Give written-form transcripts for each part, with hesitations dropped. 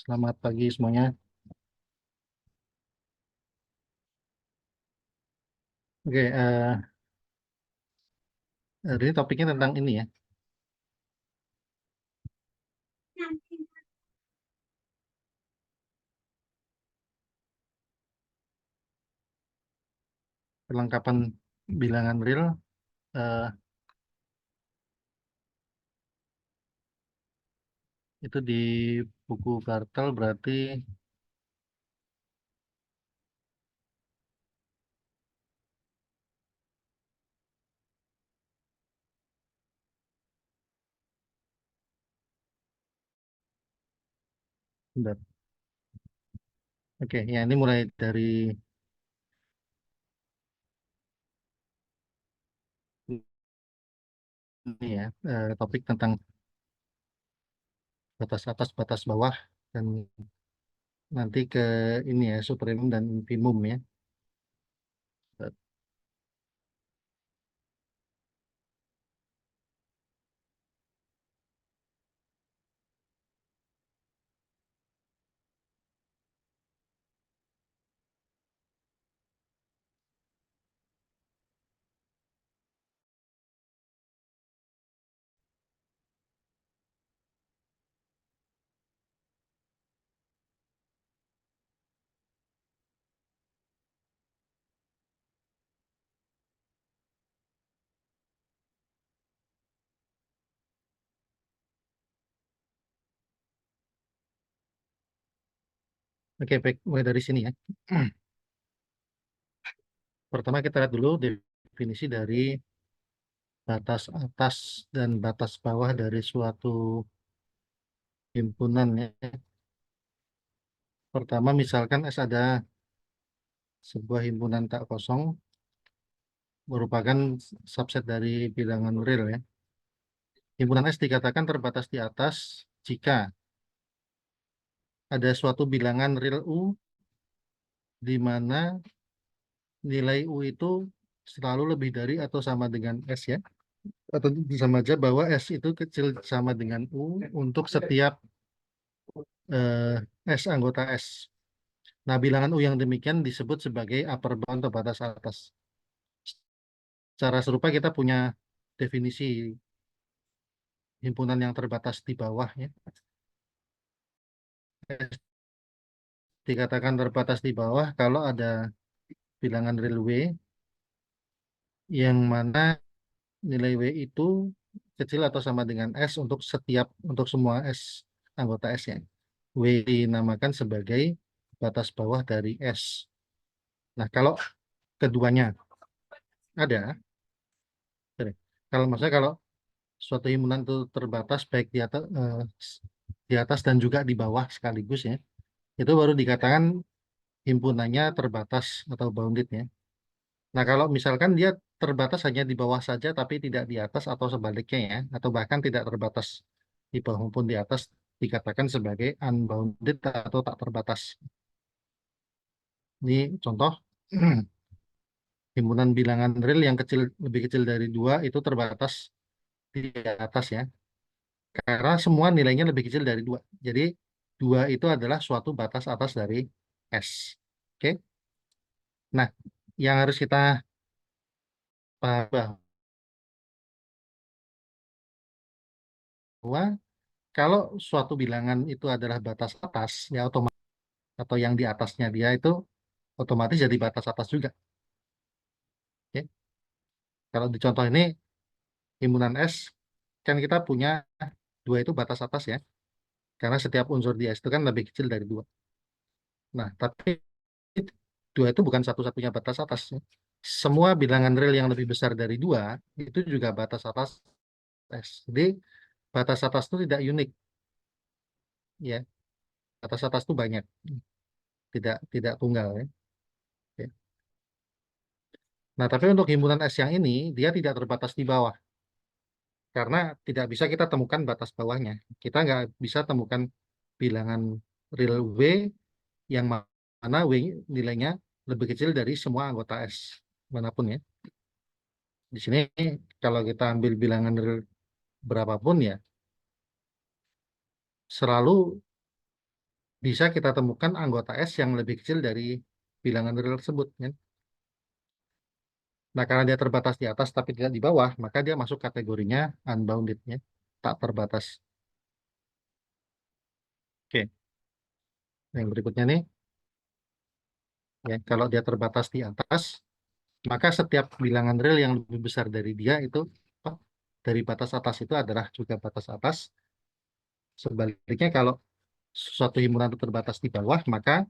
Selamat pagi semuanya. Oke, hari ini topiknya tentang ini ya, perlengkapan bilangan real. eh, itu di buku kartel berarti bentar. Oke, ya ini mulai dari ini ya, topik tentang batas atas, batas bawah, dan nanti ke ini ya, supremum dan infimum ya. Oke, baik, mulai dari sini ya. Pertama kita lihat dulu definisi dari batas atas dan batas bawah dari suatu himpunan ya. Pertama, misalkan S ada sebuah himpunan tak kosong merupakan subset dari bilangan real ya. Himpunan S dikatakan terbatas di atas jika ada suatu bilangan real U di mana nilai U itu selalu lebih dari atau sama dengan S ya. Atau sama aja bahwa S itu kecil sama dengan U untuk setiap S anggota S. Nah, bilangan U yang demikian disebut sebagai upper bound atau batas atas. Secara serupa kita punya definisi himpunan yang terbatas di bawah ya. S dikatakan terbatas di bawah kalau ada bilangan real W yang mana nilai W itu kecil atau sama dengan S untuk semua S anggota S ya. W dinamakan sebagai batas bawah dari S. Nah, kalau keduanya ada, sorry. Kalau suatu himpunan itu terbatas baik di atas dan juga di bawah sekaligus ya, itu baru dikatakan himpunannya terbatas atau bounded ya. Nah, kalau misalkan dia terbatas hanya di bawah saja tapi tidak di atas atau sebaliknya ya, atau bahkan tidak terbatas di bawah maupun di atas, dikatakan sebagai unbounded atau tak terbatas. Ini contoh himpunan bilangan real yang lebih kecil dari dua itu terbatas di atas ya, karena semua nilainya lebih kecil dari dua. Jadi dua itu adalah suatu batas atas dari S. Oke, nah yang harus kita paham bahwa kalau suatu bilangan itu adalah batas atas, ya otomatis atau yang di atasnya dia itu otomatis jadi batas atas juga. Oke. Kalau di contoh ini himpunan S kan kita punya dua itu batas atas ya, karena setiap unsur di S itu kan lebih kecil dari dua. Nah, tapi dua itu bukan satu-satunya batas atas, ya. Semua bilangan real yang lebih besar dari dua itu juga batas atas S. Jadi batas atas itu tidak unik, ya. Batas atas itu banyak, tidak tunggal ya. Oke. Nah, tapi untuk himpunan S yang ini dia tidak terbatas di bawah karena tidak bisa kita temukan batas bawahnya. Kita nggak bisa temukan bilangan real W yang mana W nilainya lebih kecil dari semua anggota S manapun ya. Di sini kalau kita ambil bilangan real berapapun ya selalu bisa kita temukan anggota S yang lebih kecil dari bilangan real tersebut. Ya. Nah, karena dia terbatas di atas tapi tidak di bawah, maka dia masuk kategorinya unbounded, ya. Tak terbatas. Oke, yang berikutnya nih, ya, kalau dia terbatas di atas, maka setiap bilangan real yang lebih besar dari dia itu apa, dari batas atas itu adalah juga batas atas. Sebaliknya, kalau suatu himpunan itu terbatas di bawah, maka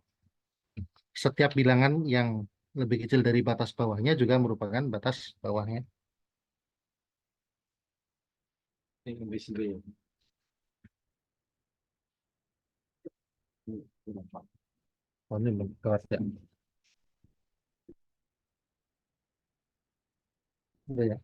setiap bilangan yang lebih kecil dari batas bawahnya juga merupakan batas bawahnya. Oh, ini belum kelas ya. Udah ya.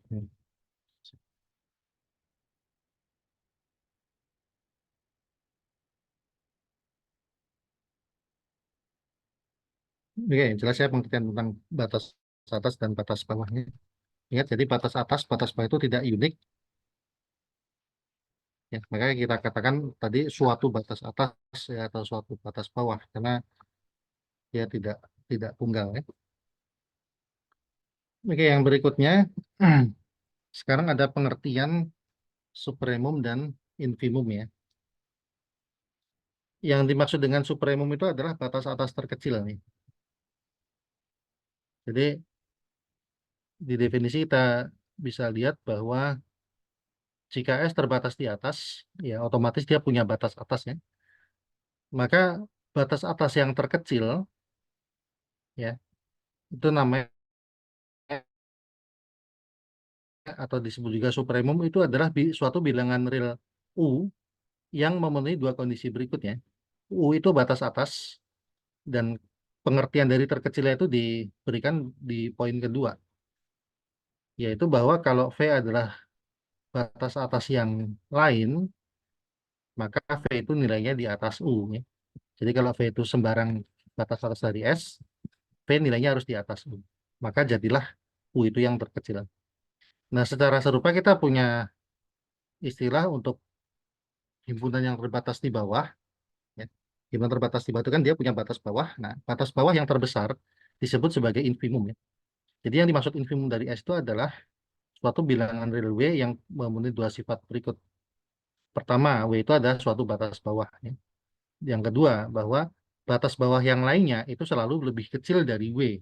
Oke, jelas ya pengertian tentang batas atas dan batas bawahnya. Ingat, jadi batas atas, batas bawah itu tidak unik. Ya, makanya kita katakan tadi suatu batas atas, ya, atau suatu batas bawah karena dia tidak tunggal, ya. Oke, yang berikutnya sekarang ada pengertian supremum dan infimum, ya. Yang dimaksud dengan supremum itu adalah batas atas terkecil nih. Jadi di definisi kita bisa lihat bahwa jika S terbatas di atas, ya otomatis dia punya batas atas, ya. Maka batas atas yang terkecil, ya, itu namanya atau disebut juga supremum, itu adalah suatu bilangan real U yang memenuhi dua kondisi berikutnya. U itu batas atas, dan pengertian dari terkecilnya itu diberikan di poin kedua, yaitu bahwa kalau V adalah batas atas yang lain, maka V itu nilainya di atas U, ya. Jadi kalau V itu sembarang batas atas dari S, V nilainya harus di atas U. Maka jadilah U itu yang terkecil. Nah, secara serupa kita punya istilah untuk himpunan yang terbatas di bawah, ya. Himpunan terbatas di bawah itu kan dia punya batas bawah. Nah, batas bawah yang terbesar disebut sebagai infimum, ya. Jadi yang dimaksud infimum dari S itu adalah suatu bilangan real W yang memenuhi dua sifat berikut. Pertama, W itu adalah suatu batas bawah, ya. Yang kedua, bahwa batas bawah yang lainnya itu selalu lebih kecil dari W.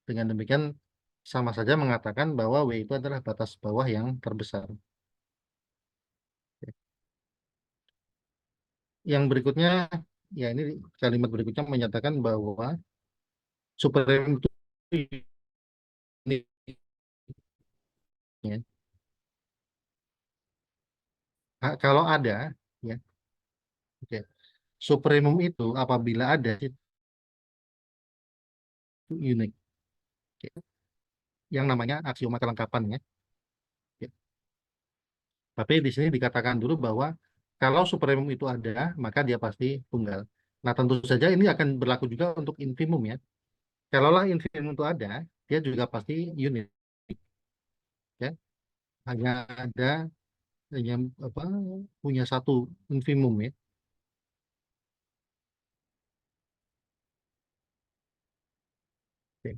Dengan demikian, sama saja mengatakan bahwa W itu adalah batas bawah yang terbesar. Yang berikutnya, ya ini kalimat berikutnya menyatakan bahwa superem itu ini, ya. Kalau ada, ya, oke. Supremum itu apabila ada itu unik. Oke. Yang namanya aksioma kelengkapan, ya. Oke. Tapi di sini dikatakan dulu bahwa kalau supremum itu ada, maka dia pasti tunggal. Nah, tentu saja ini akan berlaku juga untuk infimum, ya. Kalaulah infimum itu ada, dia juga pasti unik, ya. Hanya ada hanya apa punya satu infimum, ya. Oke.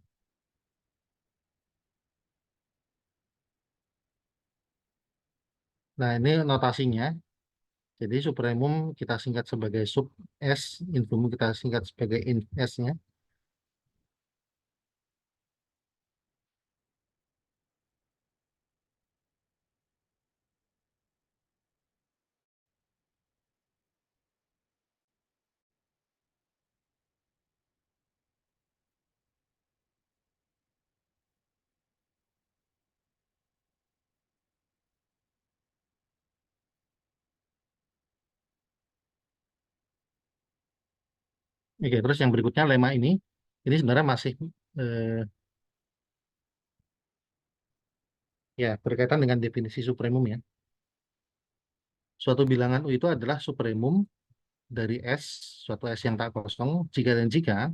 Nah, ini notasinya. Jadi supremum kita singkat sebagai sub S, infimum kita singkat sebagai inf S-nya. Oke, terus yang berikutnya lemma ini sebenarnya masih eh, ya berkaitan dengan definisi supremum, ya. Suatu bilangan U itu adalah supremum dari S, suatu S yang tak kosong, jika dan jika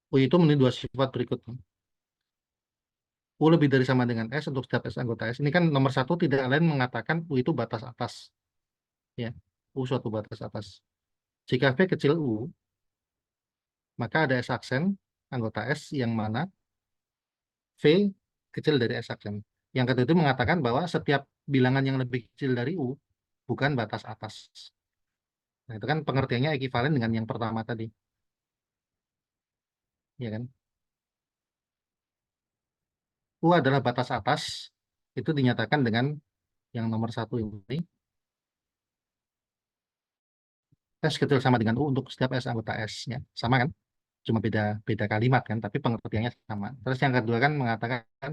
U itu memiliki dua sifat berikut. U lebih dari sama dengan S untuk setiap S anggota S. Ini kan nomor satu tidak lain mengatakan U itu batas atas, ya. U suatu batas atas. Jika V kecil U, maka ada S aksen anggota S yang mana V kecil dari S aksen. Yang kedua itu mengatakan bahwa setiap bilangan yang lebih kecil dari U bukan batas atas. Nah, itu kan pengertiannya ekivalen dengan yang pertama tadi, ya kan? U adalah batas atas, itu dinyatakan dengan yang nomor satu ini, S kecil sama dengan U untuk setiap S anggota S, ya. Sama kan? Cuma beda beda kalimat kan, tapi pengertiannya sama. Terus yang kedua kan mengatakan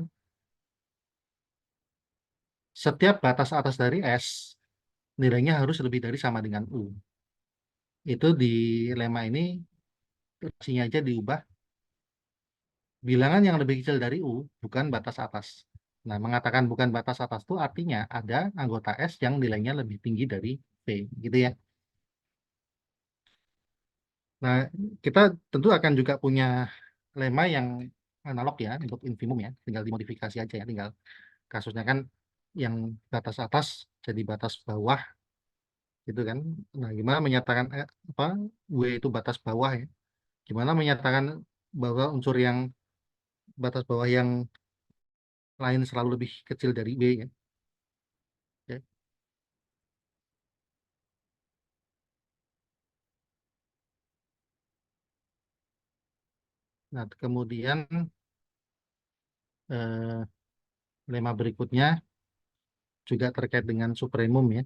setiap batas atas dari S nilainya harus lebih dari sama dengan U. Itu di lema ini relasinya aja diubah, bilangan yang lebih kecil dari U bukan batas atas. Nah, mengatakan bukan batas atas itu artinya ada anggota S yang nilainya lebih tinggi dari V, gitu ya. Nah, kita tentu akan juga punya lema yang analog ya untuk infimum ya, tinggal dimodifikasi aja ya, tinggal kasusnya kan yang batas atas jadi batas bawah gitu kan. Nah, gimana menyatakan apa W itu batas bawah ya? Gimana menyatakan bahwa unsur yang batas bawah yang lain selalu lebih kecil dari W ya? Ya. Nah, kemudian eh, lema berikutnya juga terkait dengan supremum ya.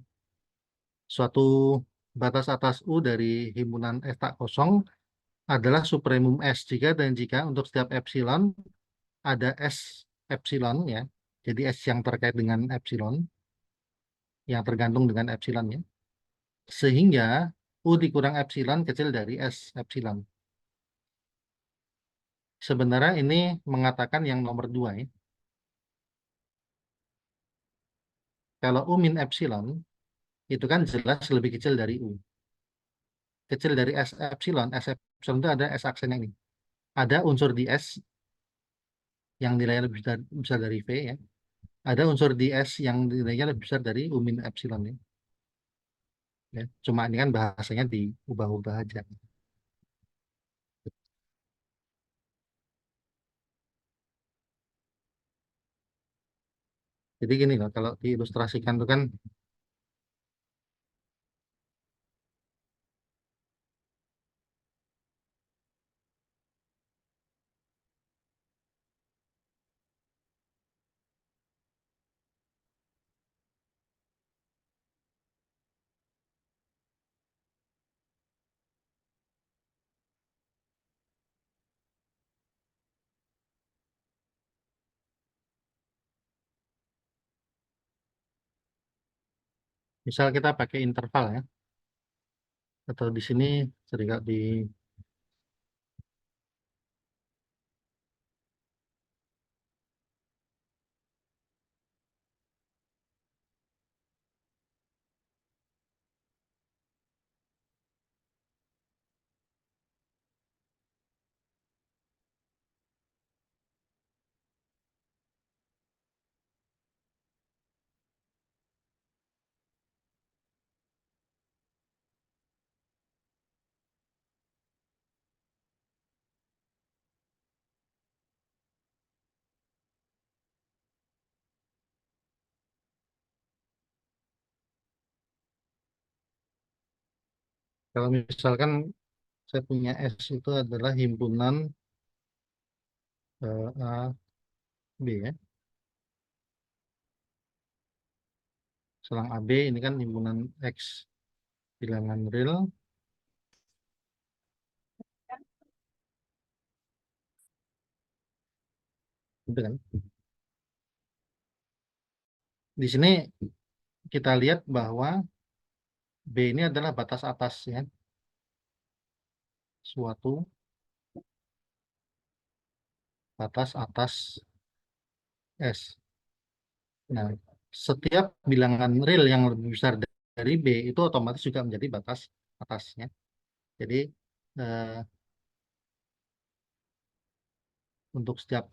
Suatu batas atas U dari himpunan S tak kosong adalah supremum S jika dan jika untuk setiap epsilon ada S epsilon ya. Jadi S yang terkait dengan epsilon yang tergantung dengan epsilon ya. Sehingga U dikurang epsilon kecil dari S epsilon. Sebenarnya ini mengatakan yang nomor dua ya. Kalau U min epsilon itu kan jelas lebih kecil dari U. Kecil dari S epsilon itu ada S aksennya ini. Ada unsur di S yang nilainya lebih besar dari V ya. Ada unsur di S yang nilainya lebih besar dari U min epsilon ya. Ya. Cuma ini kan bahasanya diubah-ubah aja. Jadi gini loh, kalau diilustrasikan itu kan misal kita pakai interval ya, atau di sini sering di kalau misalkan saya punya S itu adalah himpunan A, B ya. Selang AB ini kan himpunan X bilangan real, gitu kan. Di sini kita lihat bahwa B ini adalah batas atas ya, suatu batas atas S. Nah, setiap bilangan real yang lebih besar dari B itu otomatis juga menjadi batas atasnya. Jadi eh, untuk setiap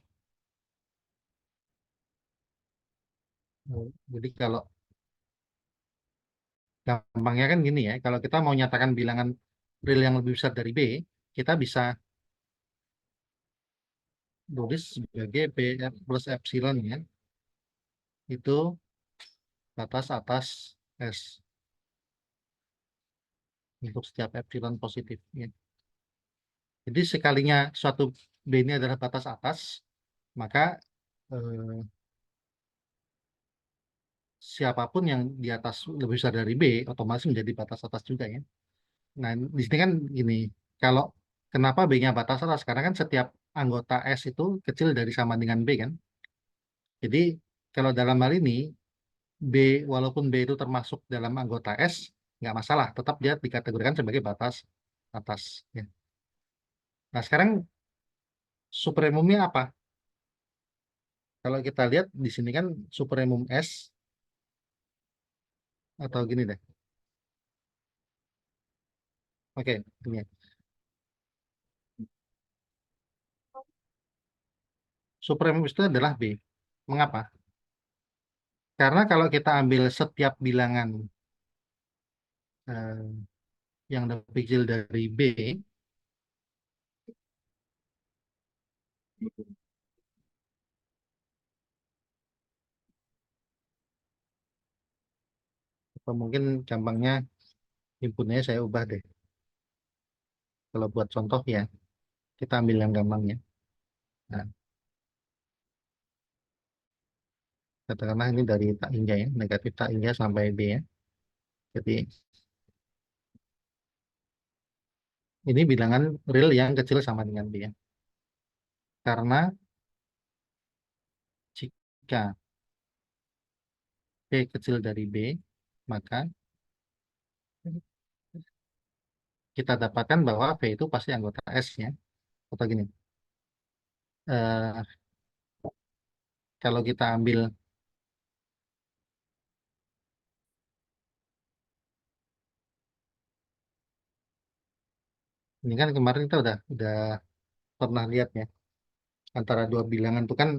jadi kalau gampangnya kan gini ya, kalau kita mau nyatakan bilangan real yang lebih besar dari B, kita bisa tulis sebagai B plus epsilon ya, itu batas atas S untuk setiap epsilon positif ya. Jadi sekalinya suatu B ini adalah batas atas, maka eh, siapapun yang di atas lebih besar dari B otomatis menjadi batas atas juga ya. Nah, di sini kan gini, kalau kenapa B-nya batas atas? Karena kan setiap anggota S itu kecil dari sama dengan B kan. Jadi kalau dalam hal ini B, walaupun B itu termasuk dalam anggota S, nggak masalah, tetap dia dikategorikan sebagai batas atas ya. Nah, sekarang supremumnya apa? Kalau kita lihat di sini kan supremum S, atau gini deh. Oke, ini. Supremum itu adalah B. Mengapa? Karena kalau kita ambil setiap bilangan eh, yang lebih kecil dari B, atau mungkin gampangnya inputnya saya ubah deh. Kalau buat contoh ya, kita ambil yang gampangnya. Nah, katakanlah ini dari tak hingga ya, negatif tak hingga sampai B ya. Jadi ini bilangan real yang kecil sama dengan B ya. Karena jika B kecil dari B, maka kita dapatkan bahwa V itu pasti anggota S ya. Atau gini, eh, kalau kita ambil, ini kan kemarin kita udah pernah lihat ya, antara dua bilangan itu kan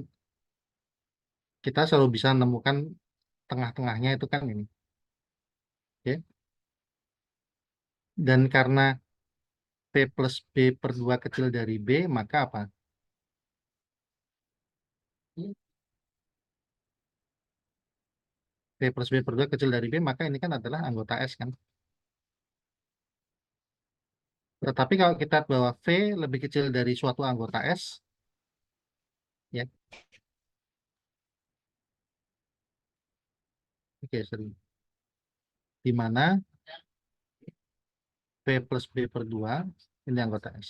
kita selalu bisa menemukan tengah-tengahnya itu kan ini. Ya. Dan karena P plus B per 2 kecil dari B, maka apa? P plus B per 2 kecil dari B, maka ini kan adalah anggota S kan. Tetapi kalau kita bahwa V lebih kecil dari suatu anggota S, ya, oke, sorry. Di mana P plus B per 2 ini anggota S.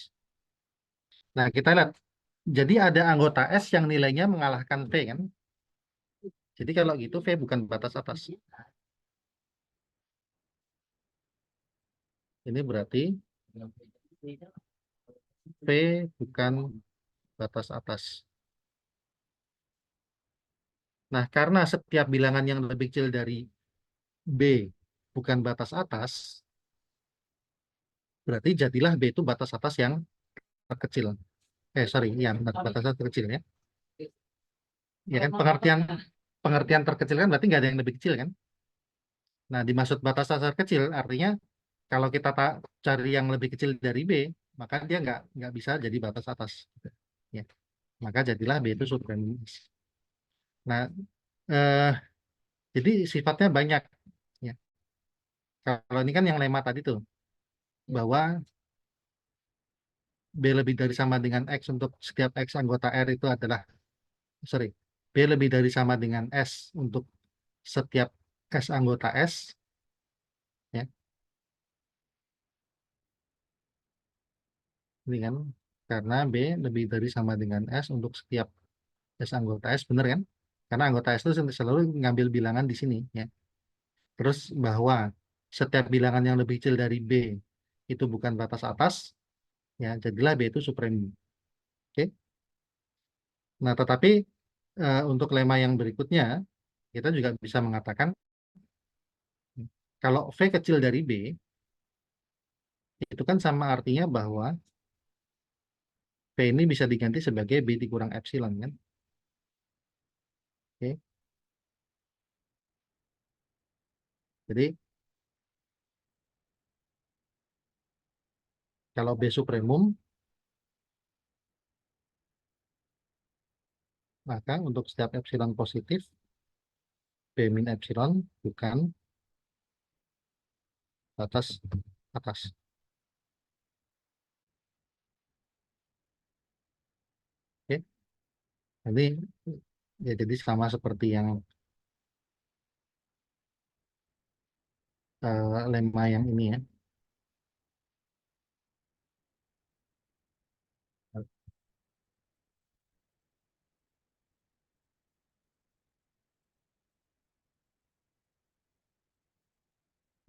Nah, kita lihat. Jadi ada anggota S yang nilainya mengalahkan V kan. Jadi kalau gitu V bukan batas atas. Ini berarti V bukan batas atas. Nah, karena setiap bilangan yang lebih kecil dari B bukan batas atas, berarti jadilah B itu batas atas yang terkecil. Sorry, yang batas atas terkecil ya. Ya kan pengertian pengertian terkecil kan berarti nggak ada yang lebih kecil kan. Nah, dimaksud batas atas terkecil artinya kalau kita cari yang lebih kecil dari B, maka dia nggak bisa jadi batas atas. Ya, maka jadilah B itu suprematis. Nah, eh, jadi sifatnya banyak. Ya. Kalau ini kan yang lemma tadi tuh, bahwa B lebih dari sama dengan X untuk setiap X anggota R itu adalah, sorry, B lebih dari sama dengan S untuk setiap S anggota S, ya, ini kan, karena B lebih dari sama dengan S untuk setiap S anggota S, bener kan? Karena anggota S itu selalu ngambil bilangan di sini, ya. Terus bahwa setiap bilangan yang lebih kecil dari B itu bukan batas atas, ya, jadilah B itu supremum. Oke. Nah, tetapi untuk lemma yang berikutnya, kita juga bisa mengatakan kalau V kecil dari B, itu kan sama artinya bahwa V ini bisa diganti sebagai B dikurang epsilon kan. Oke. Jadi Kalau B supremum, maka untuk setiap epsilon positif, B min epsilon bukan batas atas. Oke, nanti ya jadi sama seperti yang lemma yang ini ya,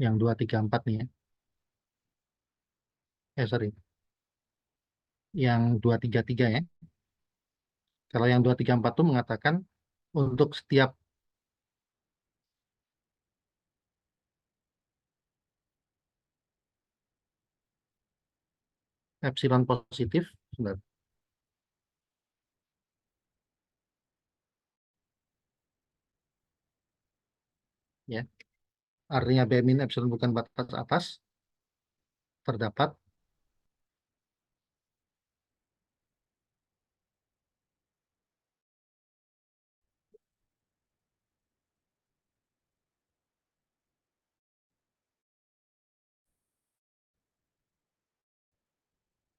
yang 234 nih ya. Sorry, yang 233 ya. Kalau yang 234 itu mengatakan untuk setiap epsilon positif, sebentar, ya, artinya B min epsilon bukan batas atas, terdapat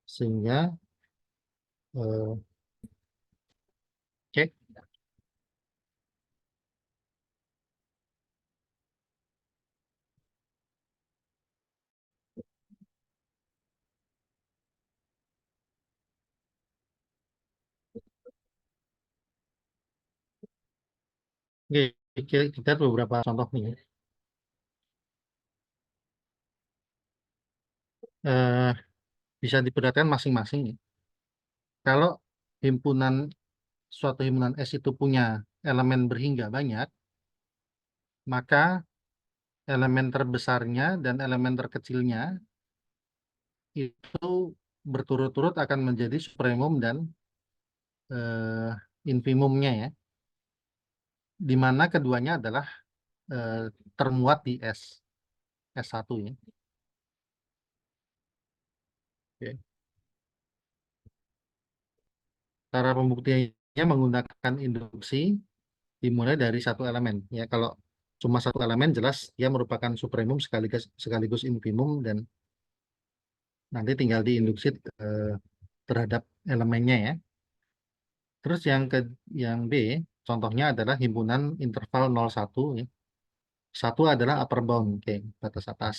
sehingga cek. Oke, kita lihat beberapa contoh nih ya. Eh, Bisa diperhatikan masing-masing ya. Kalau himpunan suatu himpunan S itu punya elemen berhingga banyak, maka elemen terbesarnya dan elemen terkecilnya itu berturut-turut akan menjadi supremum dan infimumnya ya, di mana keduanya adalah eh, termuat di S1 ya. Oke. Cara pembuktiannya menggunakan induksi dimulai dari satu elemen ya. Kalau cuma satu elemen jelas dia merupakan supremum sekaligus sekaligus infimum dan nanti tinggal diinduksi eh, terhadap elemennya ya. Terus yang B contohnya adalah himpunan interval 0,1 ya. Satu adalah upper bound, oke, batas atas.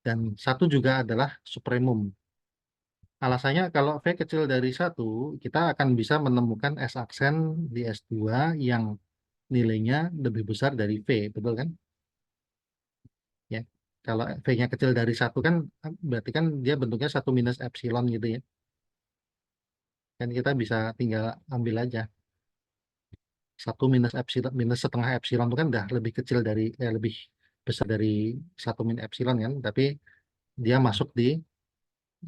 Dan satu juga adalah supremum. Alasannya kalau V kecil dari satu, kita akan bisa menemukan S aksen di S2 yang nilainya lebih besar dari V, betul kan? Ya. Kalau V-nya kecil dari satu kan berarti kan dia bentuknya satu minus epsilon gitu ya. Kan kita bisa tinggal ambil aja satu minus epsilon minus setengah epsilon itu kan udah lebih kecil dari lebih besar dari satu min epsilon kan, tapi dia masuk di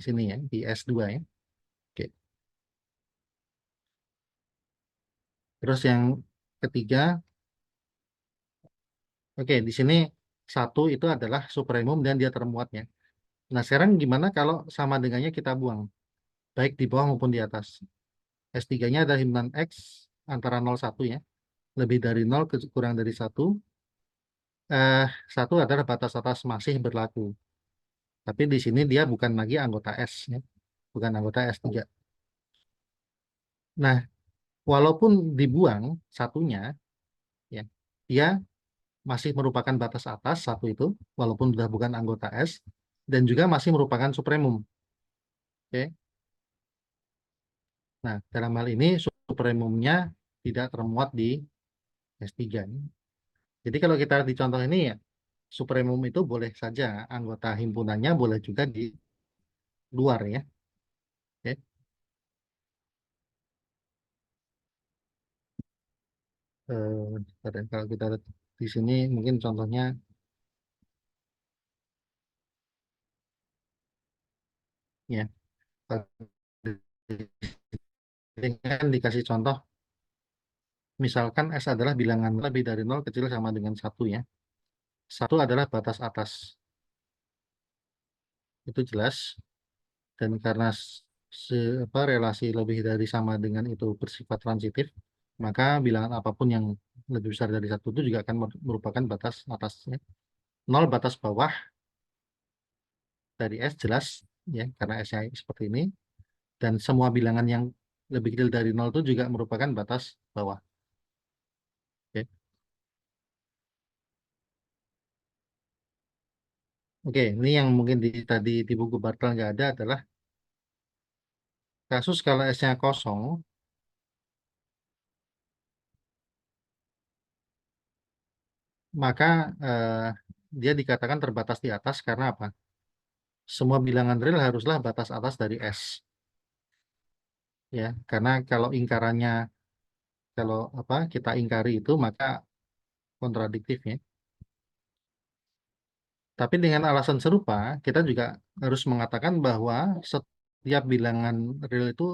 sini ya di S2 ya. Oke. Terus yang ketiga, oke, di sini satu itu adalah supremum dan dia termuatnya. Nah, sekarang gimana kalau sama dengannya kita buang, baik di bawah maupun di atas? S3-nya adalah himpunan X antara 0 1 ya. Lebih dari 0 kurang dari satu. Eh, satu adalah batas atas masih berlaku. Tapi di sini dia bukan lagi anggota S ya. Bukan anggota S3. Nah, walaupun dibuang satunya, ya, dia masih merupakan batas atas satu itu, walaupun sudah bukan anggota S, dan juga masih merupakan supremum. Oke. Nah, dalam hal ini supremumnya tidak termuat di S3. Jadi kalau kita di contoh ini ya, supremum itu boleh saja anggota himpunannya boleh juga di luar ya. Oke. Kalau kita lihat di sini mungkin contohnya ya, kalau di kan dikasih contoh, misalkan S adalah bilangan lebih dari 0 kecil sama dengan satu ya. Satu adalah batas atas, itu jelas. dan karena relasi lebih dari sama dengan itu bersifat transitif, maka bilangan apapun yang lebih besar dari satu itu juga akan merupakan batas atasnya. Nol batas bawah dari S jelas ya karena S-nya seperti ini, dan semua bilangan yang lebih kecil dari nol itu juga merupakan batas bawah. Oke, Oke, ini yang mungkin tadi di buku Bartel nggak ada adalah kasus kalau S-nya kosong, maka eh, dia dikatakan terbatas di atas karena apa? Semua bilangan real haruslah batas atas dari S, ya. Karena kalau ingkarannya, kalau apa kita ingkari itu, maka kontradiktif ya. Tapi dengan alasan serupa, kita juga harus mengatakan bahwa setiap bilangan real itu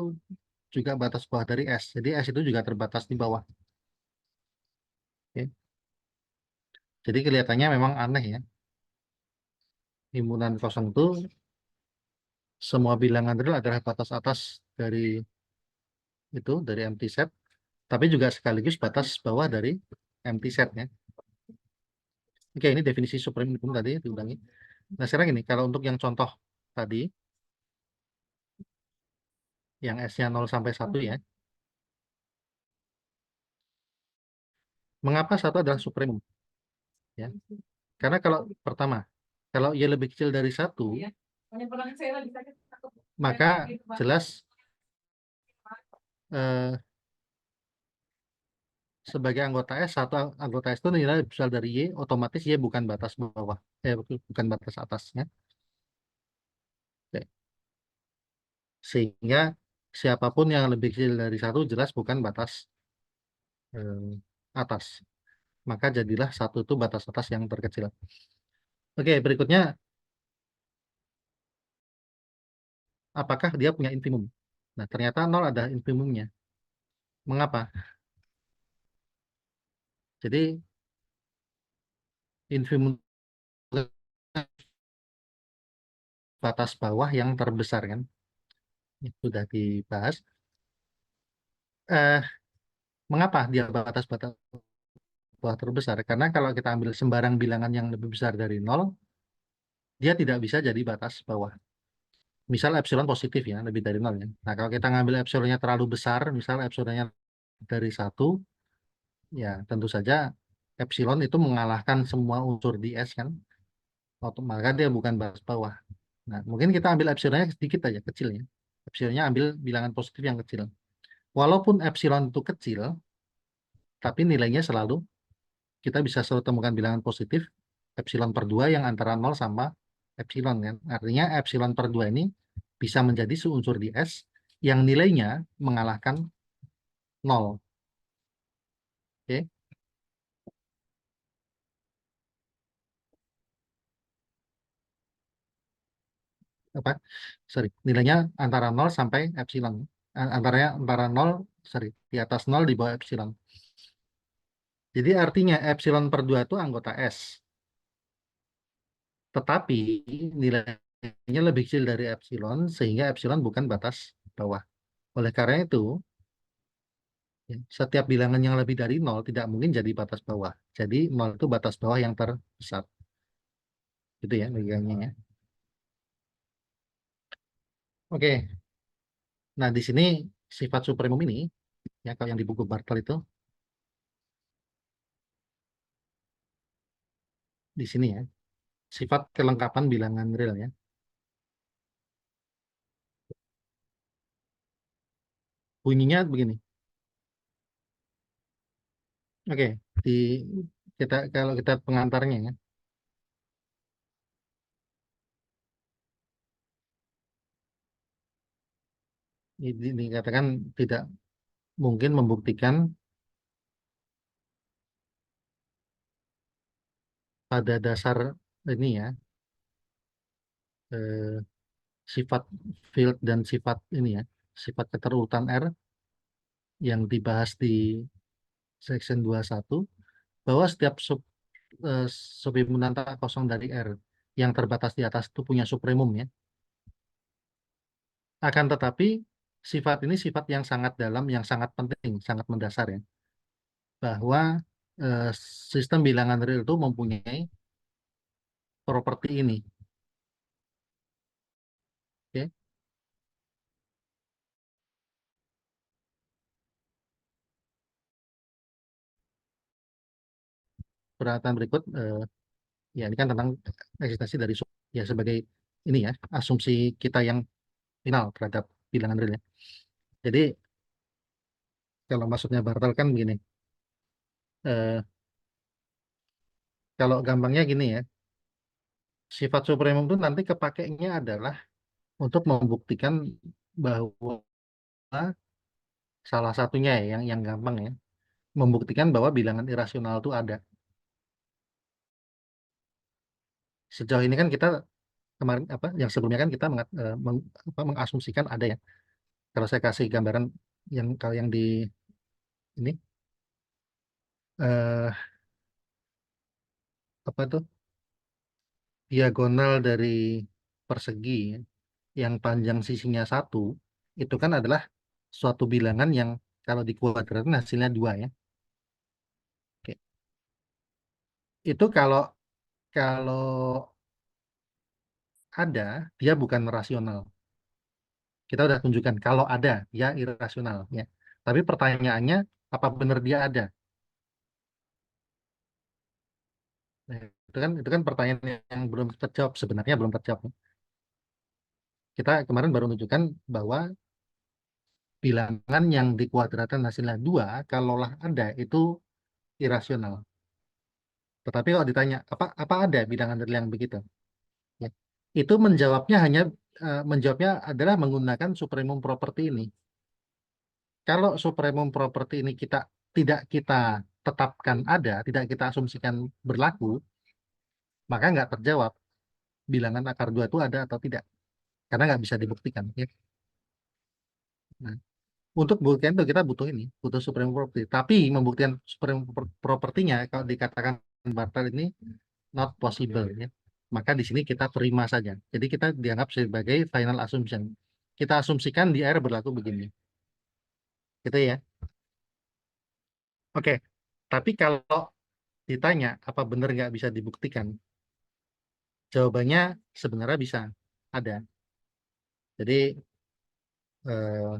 juga batas bawah dari S. Jadi S itu juga terbatas di bawah. Ya. Jadi kelihatannya memang aneh ya. Himpunan kosong itu semua bilangan real adalah batas atas dari dari empty set, tapi juga sekaligus batas bawah dari empty set ya. Oke, ini definisi supreme hukum tadi diulangi. Nah, sekarang ini kalau untuk yang contoh tadi, yang S-nya 0 sampai 1 ya, mengapa satu adalah supremum? Ya, karena kalau pertama, kalau Y lebih kecil dari satu, maka jelas eh, sebagai anggota S, satu anggota S itu nilai lebih besar dari Y, otomatis Y bukan batas bawah, bukan batas atasnya. Oke. Sehingga siapapun yang lebih kecil dari satu jelas bukan batas eh, atas. Maka jadilah satu itu batas atas yang terkecil. Oke, berikutnya, apakah dia punya infimum? Nah, ternyata nol ada infimumnya. Mengapa? Jadi, infimum itu batas bawah yang terbesar kan? Itu sudah dibahas. Eh, Mengapa dia batas-batas bawah terbesar? Karena kalau kita ambil sembarang bilangan yang lebih besar dari nol, dia tidak bisa jadi batas bawah. Misal epsilon positif ya, lebih dari nol ya. Nah, kalau kita ngambil epsilonnya terlalu besar, misal epsilonnya dari satu, ya tentu saja epsilon itu mengalahkan semua unsur di S kan, maka dia bukan batas bawah. Nah, mungkin kita ambil epsilonnya sedikit aja, kecil ya. Epsilonnya ambil bilangan positif yang kecil. Walaupun epsilon itu kecil, tapi nilainya selalu, kita bisa selalu temukan bilangan positif epsilon per 2 yang antara nol sama epsilon kan. Artinya epsilon per 2 ini bisa menjadi seunsur di S yang nilainya mengalahkan nol. Oke, apa? Sorry, nilainya antara nol sampai epsilon. Antara nol, sorry, di atas nol di bawah epsilon. Jadi artinya epsilon per 2 itu anggota S. Tetapi nilainya lebih kecil dari epsilon, sehingga epsilon bukan batas bawah. Oleh karena itu, ya, setiap bilangan yang lebih dari nol tidak mungkin jadi batas bawah. Jadi nol itu batas bawah yang terbesar. Gitu ya logikanya ya. Oke, nah di sini sifat supremum ini, ya kalau yang di buku Bartel itu, di sini ya, sifat kelengkapan bilangan real ya. Bunyinya begini. Oke, di kalau kita pengantarnya ya, dikatakan tidak mungkin membuktikan pada dasar ini ya, eh, sifat field dan sifat ini ya, sifat keterurutan R yang dibahas di section 21, bahwa setiap eh, subhimpunan tak kosong dari R yang terbatas di atas itu punya supremum ya. Akan tetapi sifat ini sifat yang sangat dalam, yang sangat penting, sangat mendasar ya, bahwa eh, sistem bilangan real itu mempunyai properti ini. Oke. Peralatan berikut, ya ini kan tentang eksistensi dari ya sebagai ini ya, asumsi kita yang final terhadap bilangan real ya. Jadi kalau maksudnya Bartel kan begini, eh, kalau gampangnya gini ya, sifat supremum itu nanti kepakainya adalah untuk membuktikan bahwa salah satunya ya, yang gampang ya, membuktikan bahwa bilangan irasional itu ada. Sejauh ini kan kita kemarin apa yang sebelumnya kan kita mengasumsikan ada ya. Kalau saya kasih gambaran yang kalau yang di ini eh, apa tuh diagonal dari persegi ya, yang panjang sisinya satu itu kan adalah suatu bilangan yang kalau dikuadratkan hasilnya dua ya. Oke. Itu kalau kalau ada dia bukan rasional. Kita udah tunjukkan kalau ada dia irasional ya. Tapi pertanyaannya apa benar dia ada? Nah, itu kan pertanyaan yang belum terjawab sebenarnya belum terjawab. Kita kemarin baru menunjukkan bahwa bilangan yang dikuadratkan hasilnya dua, kalaulah ada itu irasional. Tetapi kalau ditanya apa ada bilangan real yang begitu? Ya. Itu menjawabnya adalah menggunakan supremum property ini. Kalau supremum property ini tidak kita tetapkan ada, tidak kita asumsikan berlaku, maka nggak terjawab bilangan akar dua itu ada atau tidak, karena nggak bisa dibuktikan. Ya. Nah, untuk buktian itu kita butuh ini, butuh supreme property. Tapi membuktikan supreme propertinya kalau dikatakan Bartel ini not possible ya. Maka di sini kita terima saja. Jadi kita dianggap sebagai final assumption. Kita asumsikan di R berlaku begini. Gitu ya. Oke. Tapi kalau ditanya apa benar nggak bisa dibuktikan, jawabannya sebenarnya bisa. Ada. Jadi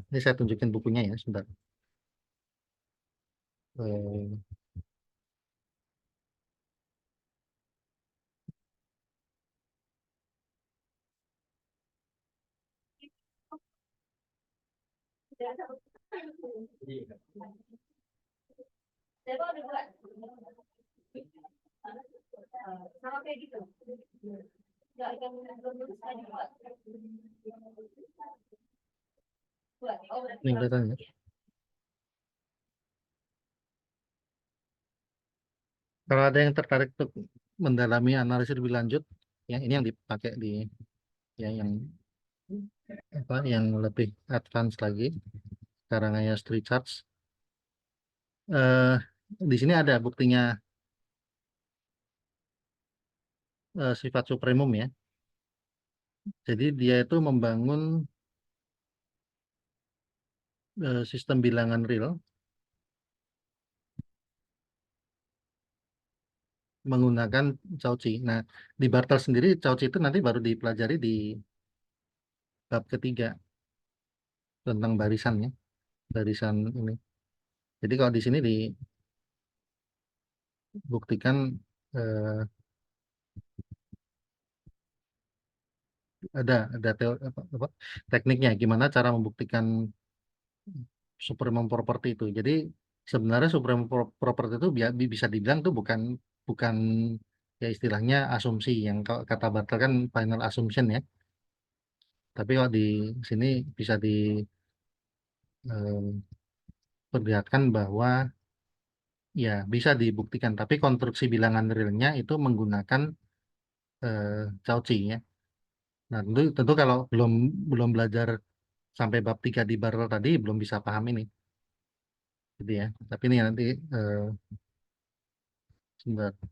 ini saya tunjukin bukunya ya, sebentar. Eh, ini kelihatan ya. Kalau ada yang tertarik untuk mendalami analisis lebih lanjut, ya ini yang dipakai di ya yang apa yang lebih advance lagi, karangannya Street Charts. Eh, di sini ada buktinya sifat supremum ya. Jadi dia itu membangun sistem bilangan real menggunakan Cauchy. Nah, di Bartel sendiri Cauchy itu nanti baru dipelajari di bab ketiga tentang barisan ya, barisan ini. Jadi kalau di sini dibuktikan ada tekniknya gimana cara membuktikan supremum property itu. Jadi sebenarnya supremum property itu bisa dibilang tuh bukan bukan ya istilahnya asumsi yang kalau kata Bartel kan final assumption ya. Tapi kalau di sini bisa diperlihatkan bahwa ya bisa dibuktikan. Tapi konstruksi bilangan realnya itu menggunakan Cauchy ya. Nah tentu kalau belum belum belajar sampai bab 3 di Bartel tadi belum bisa paham ini. Gitu ya. Tapi ini nanti eh, sebentar.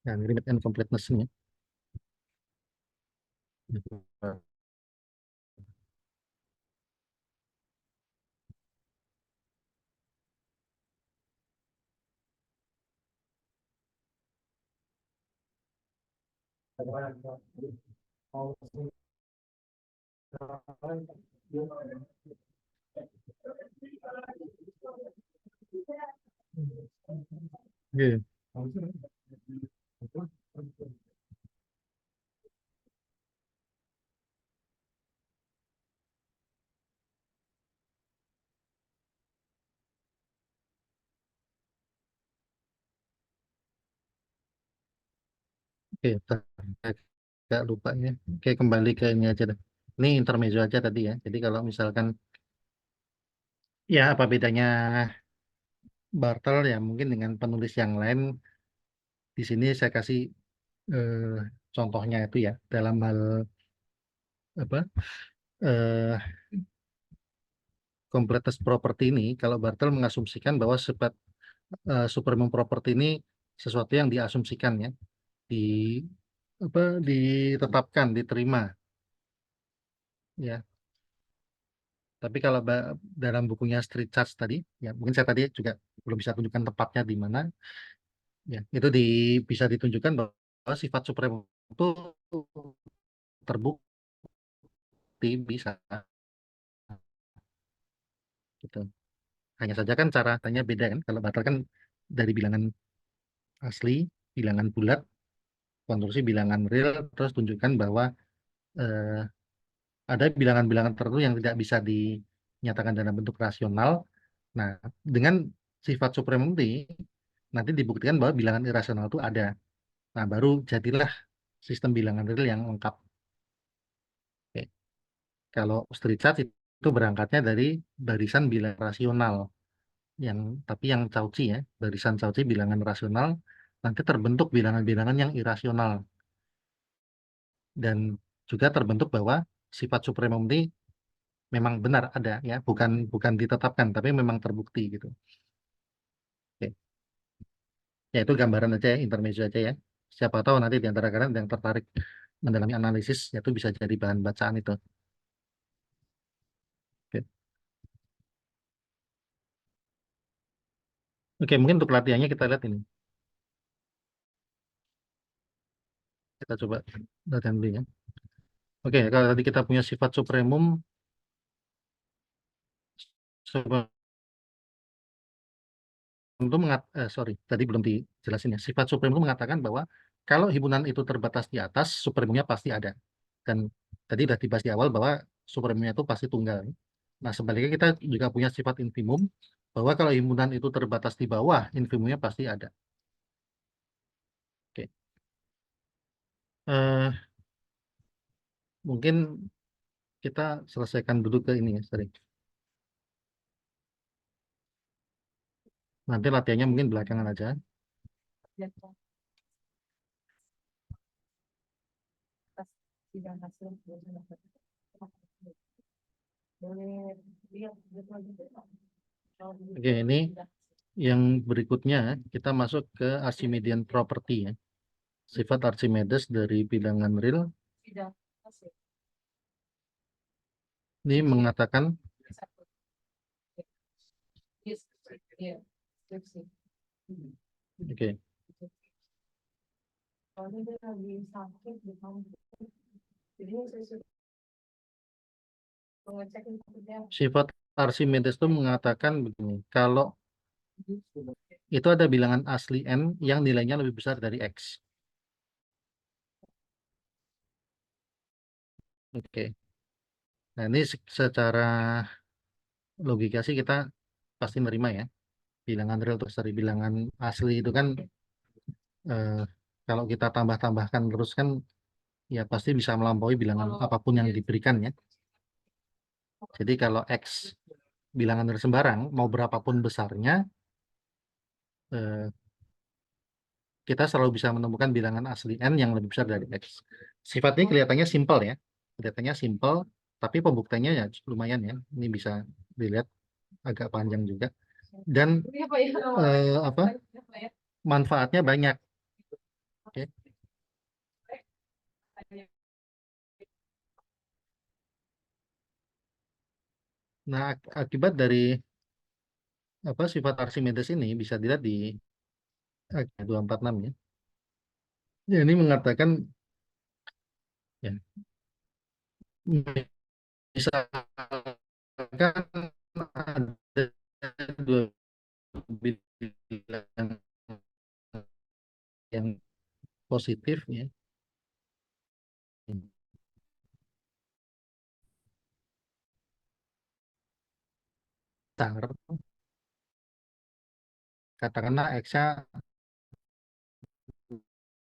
yang limit and completeness-nya. Oke, oke, agak lupa ya. Oke, kembali ke ini aja deh. Ini intermezzo aja tadi ya. Jadi kalau misalkan ya apa bedanya Bartel ya mungkin dengan penulis yang lain di sini saya kasih eh, contohnya itu ya dalam hal apa completeness property ini kalau Bartel mengasumsikan bahwa sifat supermum property ini sesuatu yang diasumsikan ya di ditetapkan diterima ya. Tapi kalau dalam bukunya Street Charts tadi, ya mungkin saya tadi juga belum bisa tunjukkan tepatnya di mana, ya itu bisa ditunjukkan bahwa sifat supremum itu terbukti bisa gitu. Hanya saja kan cara tanya beda kan. Kalau batal kan dari bilangan asli, bilangan bulat, konstruksi bilangan real, terus tunjukkan bahwa eh, ada bilangan-bilangan tertentu yang tidak bisa dinyatakan dalam bentuk rasional. Nah, dengan sifat supremum ini nanti dibuktikan bahwa bilangan irasional itu ada. Nah, baru jadilah sistem bilangan real yang lengkap. Oke. Kalau street chart itu berangkatnya dari barisan bilangan rasional yang tapi yang Cauchy ya, barisan Cauchy bilangan rasional nanti terbentuk bilangan-bilangan yang irasional dan juga terbentuk bahwa sifat supremum ini memang benar ada ya, bukan bukan ditetapkan tapi memang terbukti gitu. Oke. Ya itu gambaran aja ya, intermezzo aja ya. Siapa tahu nanti di antara kalian yang tertarik mendalami analisis, ya itu bisa jadi bahan bacaan itu. Oke. Oke, mungkin untuk latihannya kita lihat ini. Kita coba latihan dulu ya. Oke, kalau tadi kita punya sifat supremum, supremum itu sorry, tadi belum dijelasin ya. Sifat supremum itu mengatakan bahwa kalau himpunan itu terbatas di atas, supremumnya pasti ada. Dan tadi sudah dibahas di awal bahwa supremumnya itu pasti tunggal. Nah, sebaliknya kita juga punya sifat infimum, bahwa kalau himpunan itu terbatas di bawah, infimumnya pasti ada. Oke. Eh, mungkin kita selesaikan dulu ke ini ya, sorry. Nanti latihannya mungkin belakangan aja. Oke, ini yang berikutnya kita masuk ke Archimedean property ya. Sifat Archimedes dari bilangan real ini mengatakan oke, sifat Archimedes itu mengatakan begini, kalau itu ada bilangan asli n yang nilainya lebih besar dari x. Oke. Nah, ini secara logika sih kita pasti menerima ya. Bilangan real terus dari bilangan asli itu kan eh, kalau kita tambah-tambahkan terus kan ya pasti bisa melampaui bilangan apapun yang diberikan ya. Jadi kalau x bilangan real sembarang mau berapapun besarnya eh, kita selalu bisa menemukan bilangan asli n yang lebih besar dari x. Sifatnya kelihatannya simpel ya. Kelihatannya simpel tapi pembuktiannya ya lumayan ya. Ini bisa dilihat agak panjang juga. Dan apa manfaatnya banyak. Nah, akibat dari sifat Archimedes ini bisa dilihat di 246 ya. Ya, ini mengatakan ya, misalkan ada dua bilangan yang positif ya. Tar, katakanlah X-nya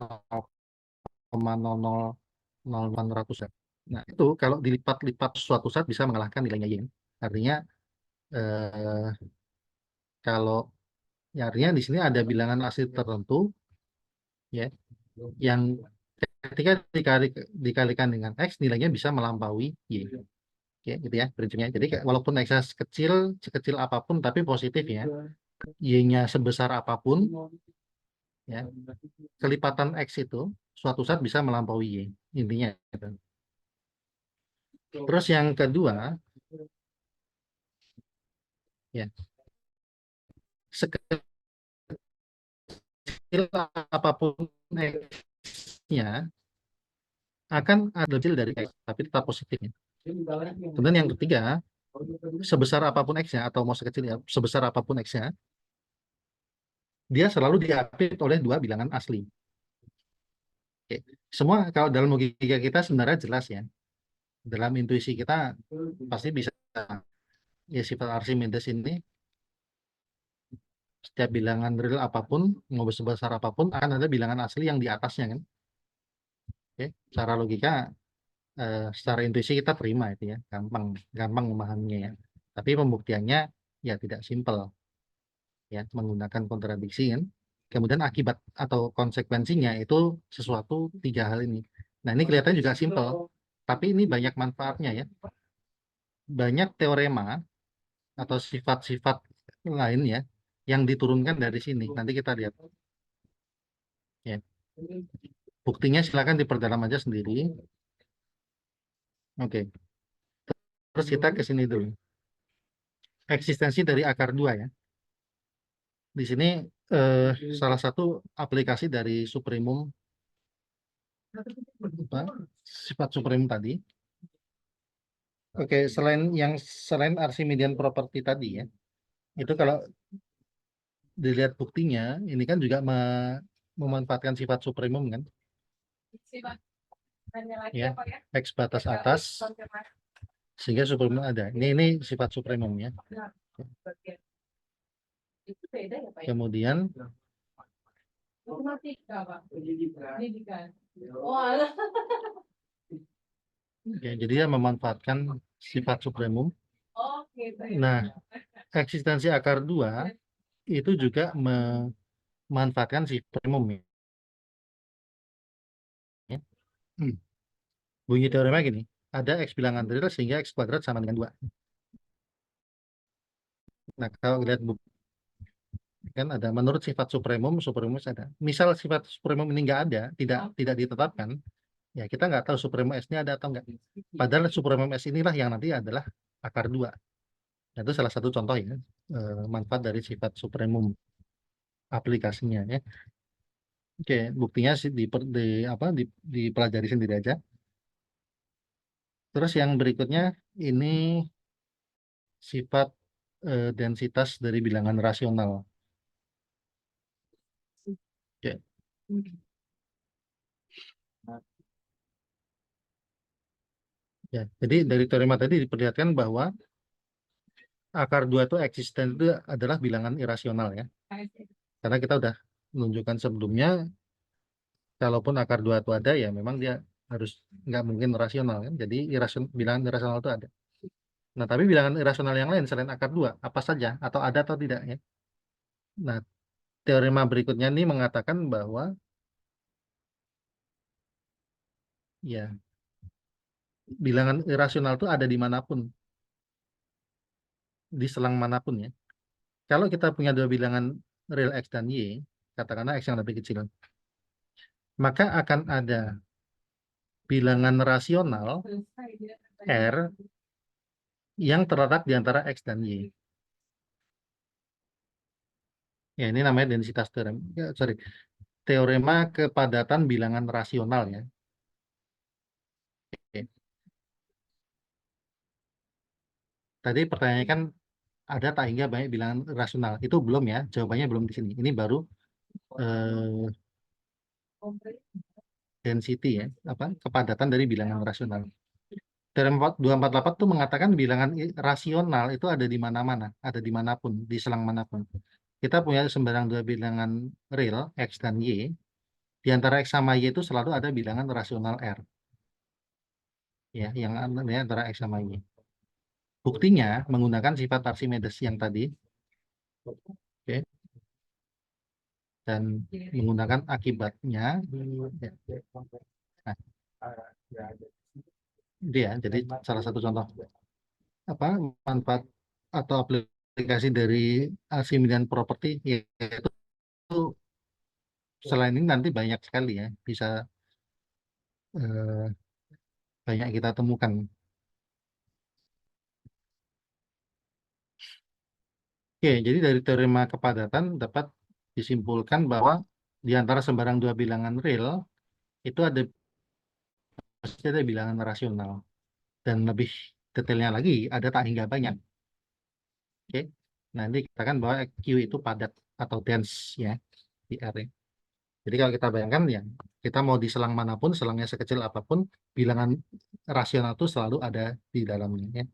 0,000800 ya. Nah, itu kalau dilipat-lipat suatu saat bisa mengalahkan nilainya Y. Artinya eh, kalau ya artinya di sini ada bilangan asli tertentu ya yang ketika dikalikan dengan X nilainya bisa melampaui Y. Ya, gitu ya prinsipnya. Jadi walaupun X kecil, sekecil apapun tapi positif ya. Y-nya sebesar apapun ya. Kelipatan X itu suatu saat bisa melampaui Y. Intinya gitu. Terus yang kedua ya, sekecil apapun X-nya akan ada kecil dari X, tapi tetap positifnya. Kemudian yang ketiga, sebesar apapun X-nya atau mau sekecil ya, sebesar apapun X-nya, dia selalu diapit oleh dua bilangan asli. Oke. Semua kalau dalam logika kita sebenarnya jelas ya. Dalam intuisi kita pasti bisa ya sifat Archimedes ini setiap bilangan real apapun mau sebesar apapun akan ada bilangan asli yang di atasnya kan. Oke. Secara logika secara intuisi kita terima itu ya, gampang gampang memahaminya ya. Tapi pembuktiannya ya tidak simpel ya, menggunakan kontradiksi kan. Kemudian akibat atau konsekuensinya itu sesuatu tiga hal ini. Nah, ini kelihatannya juga simpel, tapi ini banyak manfaatnya ya. Banyak teorema atau sifat-sifat lain ya yang diturunkan dari sini. Nanti kita lihat ya. Buktinya silakan diperdalam aja sendiri. Oke. Terus kita ke sini dulu. Eksistensi dari akar dua ya. Di sini eh, salah satu aplikasi dari supremum apa, sifat supremum tadi. Oke, selain Archimedean property tadi ya, itu kalau dilihat buktinya, ini kan juga memanfaatkan sifat supremum kan, ya, X batas atas sehingga supremum ada. Ini sifat supremum ya. Kemudian ya, jadi dia memanfaatkan sifat supremum. Nah, eksistensi akar dua itu juga memanfaatkan supremum ya. Hmm. Bunyi teorema gini, ada X bilangan real sehingga X kuadrat sama dengan 2. Nah, kalau lihat kan ada menurut sifat supremum, supremum ada. Misal sifat supremum ini nggak ada, tidak ditetapkan, ya kita nggak tahu supremum S-nya ada atau nggak. Padahal supremum S inilah yang nanti adalah akar 2. Nah, itu salah satu contoh ya, manfaat dari sifat supremum aplikasinya ya. Oke, buktinya sih dipelajari sendiri aja. Terus yang berikutnya ini sifat densitas dari bilangan rasional. Oke. Ya, jadi dari teorema tadi diperlihatkan bahwa akar 2 itu eksisten itu adalah bilangan irasional ya. Karena kita udah menunjukkan sebelumnya, kalaupun akar 2 itu ada ya memang dia harus nggak mungkin rasional kan. Jadi bilangan irasional itu ada. Nah, tapi bilangan irasional yang lain selain akar 2 apa saja atau ada atau tidak ya. Nah, teorema berikutnya ini mengatakan bahwa ya bilangan irasional itu ada dimanapun, di selang manapun ya. Kalau kita punya dua bilangan real X dan Y, katakanlah X yang lebih kecil, maka akan ada bilangan rasional R yang terletak di antara X dan Y. Ya, ini namanya densitas teorem. Ya, sorry, teorema kepadatan bilangan rasional ya. Oke. Tadi pertanyaannya kan ada tak hingga banyak bilangan rasional. Itu belum ya, jawabannya belum di sini. Ini baru eh, density ya, apa kepadatan dari bilangan rasional. Teorem 248 itu mengatakan bilangan rasional itu ada di mana-mana, ada di manapun, di selang manapun. Kita punya sembarang dua bilangan real, X dan Y. Di antara X sama Y itu selalu ada bilangan rasional R. Ya, yang antara X sama Y. Buktinya menggunakan sifat Archimedes yang tadi, oke, dan menggunakan akibatnya. Nah, dia jadi salah satu contoh apa manfaat atau aplikasi dari Archimedean property yaitu selain ini nanti banyak sekali ya bisa eh, banyak kita temukan. Oke, jadi dari teorema kepadatan dapat disimpulkan bahwa di antara sembarang dua bilangan real itu ada pasti ada bilangan rasional dan lebih detailnya lagi ada tak hingga banyak. Oke, nanti katakan bahwa Q itu padat atau dense ya di R. Ya. Jadi kalau kita bayangkan ya kita mau di selang manapun, selangnya sekecil apapun, bilangan rasional itu selalu ada di dalamnya. Ya.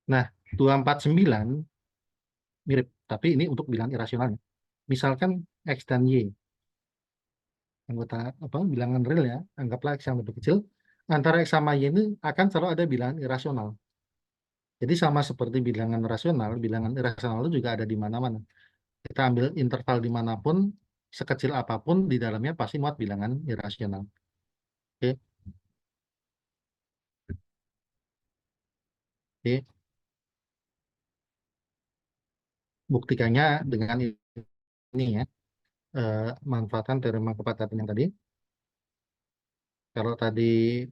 Nah, 249 mirip, tapi ini untuk bilangan irasionalnya. Misalkan X dan Y, anggota apa bilangan real ya, anggaplah X yang lebih kecil, antara X sama Y ini akan selalu ada bilangan irasional. Jadi sama seperti bilangan irasional itu juga ada di mana-mana. Kita ambil interval dimanapun, sekecil apapun, di dalamnya pasti muat bilangan irasional. Oke, oke. Buktikannya dengan ini ya, manfaatkan teorema kepadatan yang tadi. Kalau tadi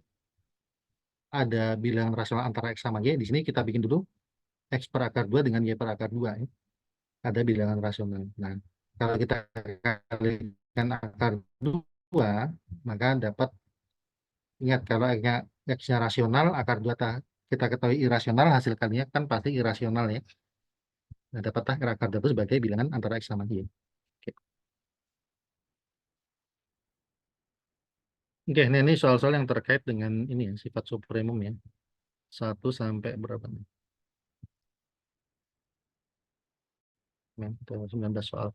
ada bilangan rasional antara X sama Y, di sini kita bikin dulu X per akar 2 dengan Y per akar 2. Ya. Ada bilangan rasional. Nah, kalau kita kalikan akar 2, maka dapat, ingat kalau X-nya rasional, akar 2 kita ketahui irasional, hasil kalinya kan pasti irasional ya. Nah, dapatlah akar 2 sebagai bilangan antara X sama Y. Oke, Oke, nah ini soal-soal yang terkait dengan ini ya, sifat supremum ya. 1 sampai berapa nih? Nah, itu 19 soal.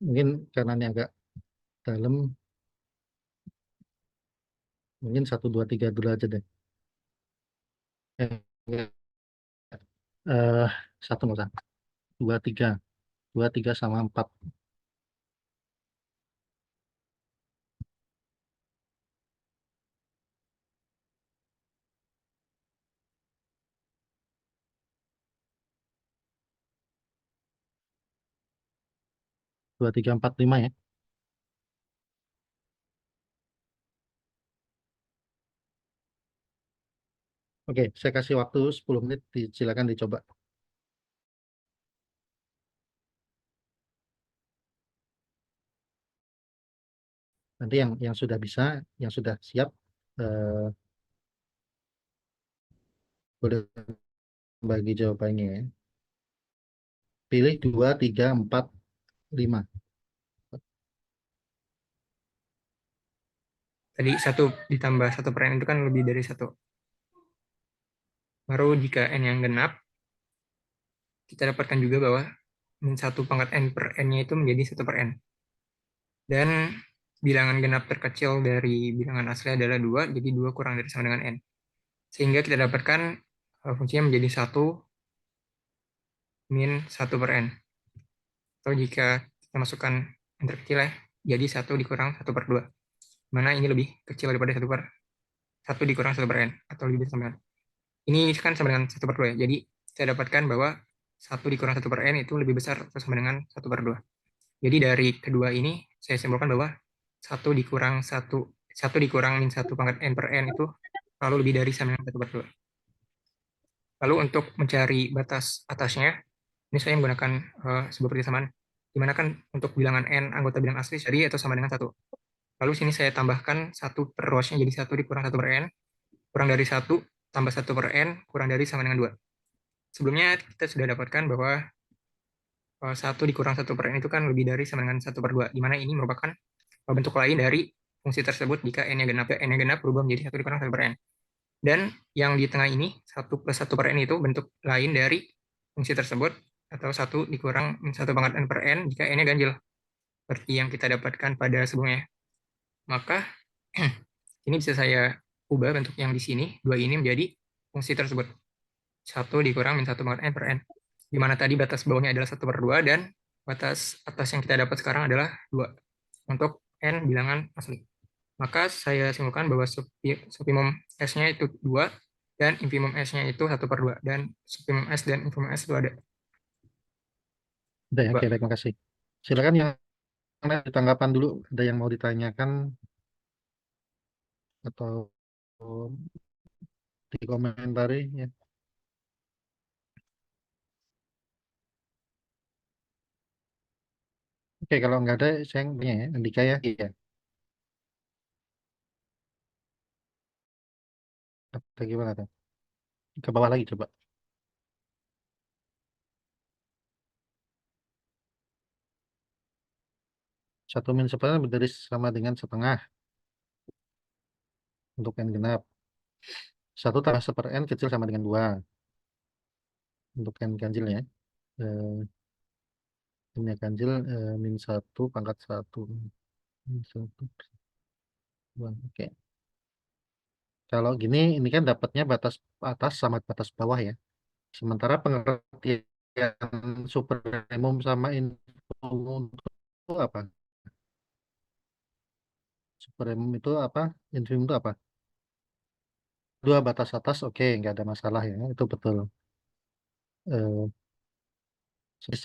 Mungkin karena ini agak dalam, mungkin 1, 2, 3 dulu aja deh. Eh, eh, satu nggak usah. 2, 3. 2, 3 sama 4. 2, 3, 4, 5 ya. Oke, saya kasih waktu 10 menit. Silakan dicoba. Nanti yang sudah bisa, yang sudah siap, eh, boleh bagi jawabannya ya. Pilih 2, 3, 4, 5. Tadi 1 ditambah 1 per n itu kan lebih dari 1. Baru jika n yang genap, kita dapatkan juga bahwa min 1 pangkat n per n-nya itu menjadi 1 per n. Dan bilangan genap terkecil dari bilangan asli adalah 2, jadi 2 kurang dari sama dengan n. Sehingga kita dapatkan fungsinya menjadi 1 min 1 per n. Atau jika kita masukkan n terkecil ya, jadi 1 dikurang 1/2. Mana ini lebih kecil daripada 1 dikurang 1 per n, atau lebih dari sama dengan. Ini kan sama dengan 1/2 ya. Jadi saya dapatkan bahwa 1 dikurang 1 per N itu lebih besar atau sama dengan 1/2. Jadi dari kedua ini saya simpulkan bahwa 1 dikurang 1 dikurang min 1 pangkat N per N itu selalu lebih dari sama dengan 1/2. Lalu untuk mencari batas atasnya, ini saya menggunakan sebuah persamaan, di mana kan untuk bilangan N anggota bilang asli jadi atau sama dengan 1. Lalu sini saya tambahkan 1 per rosnya, jadi 1 dikurang 1 per N, kurang dari 1, tambah 1 per N, kurang dari sama dengan 2. Sebelumnya kita sudah dapatkan bahwa 1 dikurang 1 per N itu kan lebih dari sama dengan 1/2, di mana ini merupakan bentuk lain dari fungsi tersebut jika N-nya genap. N-nya genap berubah menjadi 1 dikurang 1 per N. Dan yang di tengah ini, 1 plus 1 per N itu bentuk lain dari fungsi tersebut, atau 1 dikurang 1 pangkat N per N jika N-nya ganjil, seperti yang kita dapatkan pada sebelumnya. Maka ini bisa saya ubah bentuk yang di sini, 2 ini menjadi fungsi tersebut. 1 dikurang min 1 pangkat N per N. Di mana tadi batas bawahnya adalah 1/2 dan batas atas yang kita dapat sekarang adalah 2 untuk N bilangan asli. Maka saya simpulkan bahwa submimum S-nya itu 2 dan infimum S-nya itu 1/2. Dan submimum S dan infimum S itu ada. Udah ya, oke, Dua. baik, makasih. Silakan yang ada tanggapan dulu, ada yang mau ditanyakan atau dikomentari ya. Oke, kalau nggak ada, saya yang punya ya, Andika ya. Iya. Atau gimana tuh? Ke bawah lagi coba. 1 min 1 berdiri sama dengan setengah untuk N genap. 1 tambah 1 per N kecil sama dengan 2 untuk N ganjil ya. N-nya ganjil min 1 pangkat 1. Min 1 2. Oke. Kalau gini, ini kan dapatnya batas atas sama batas bawah ya. Sementara pengertian supremum sama infimum itu apa? Supremum itu apa? Infimum itu apa? Dua batas atas, oke, nggak ada masalah ya. Itu betul. Eh,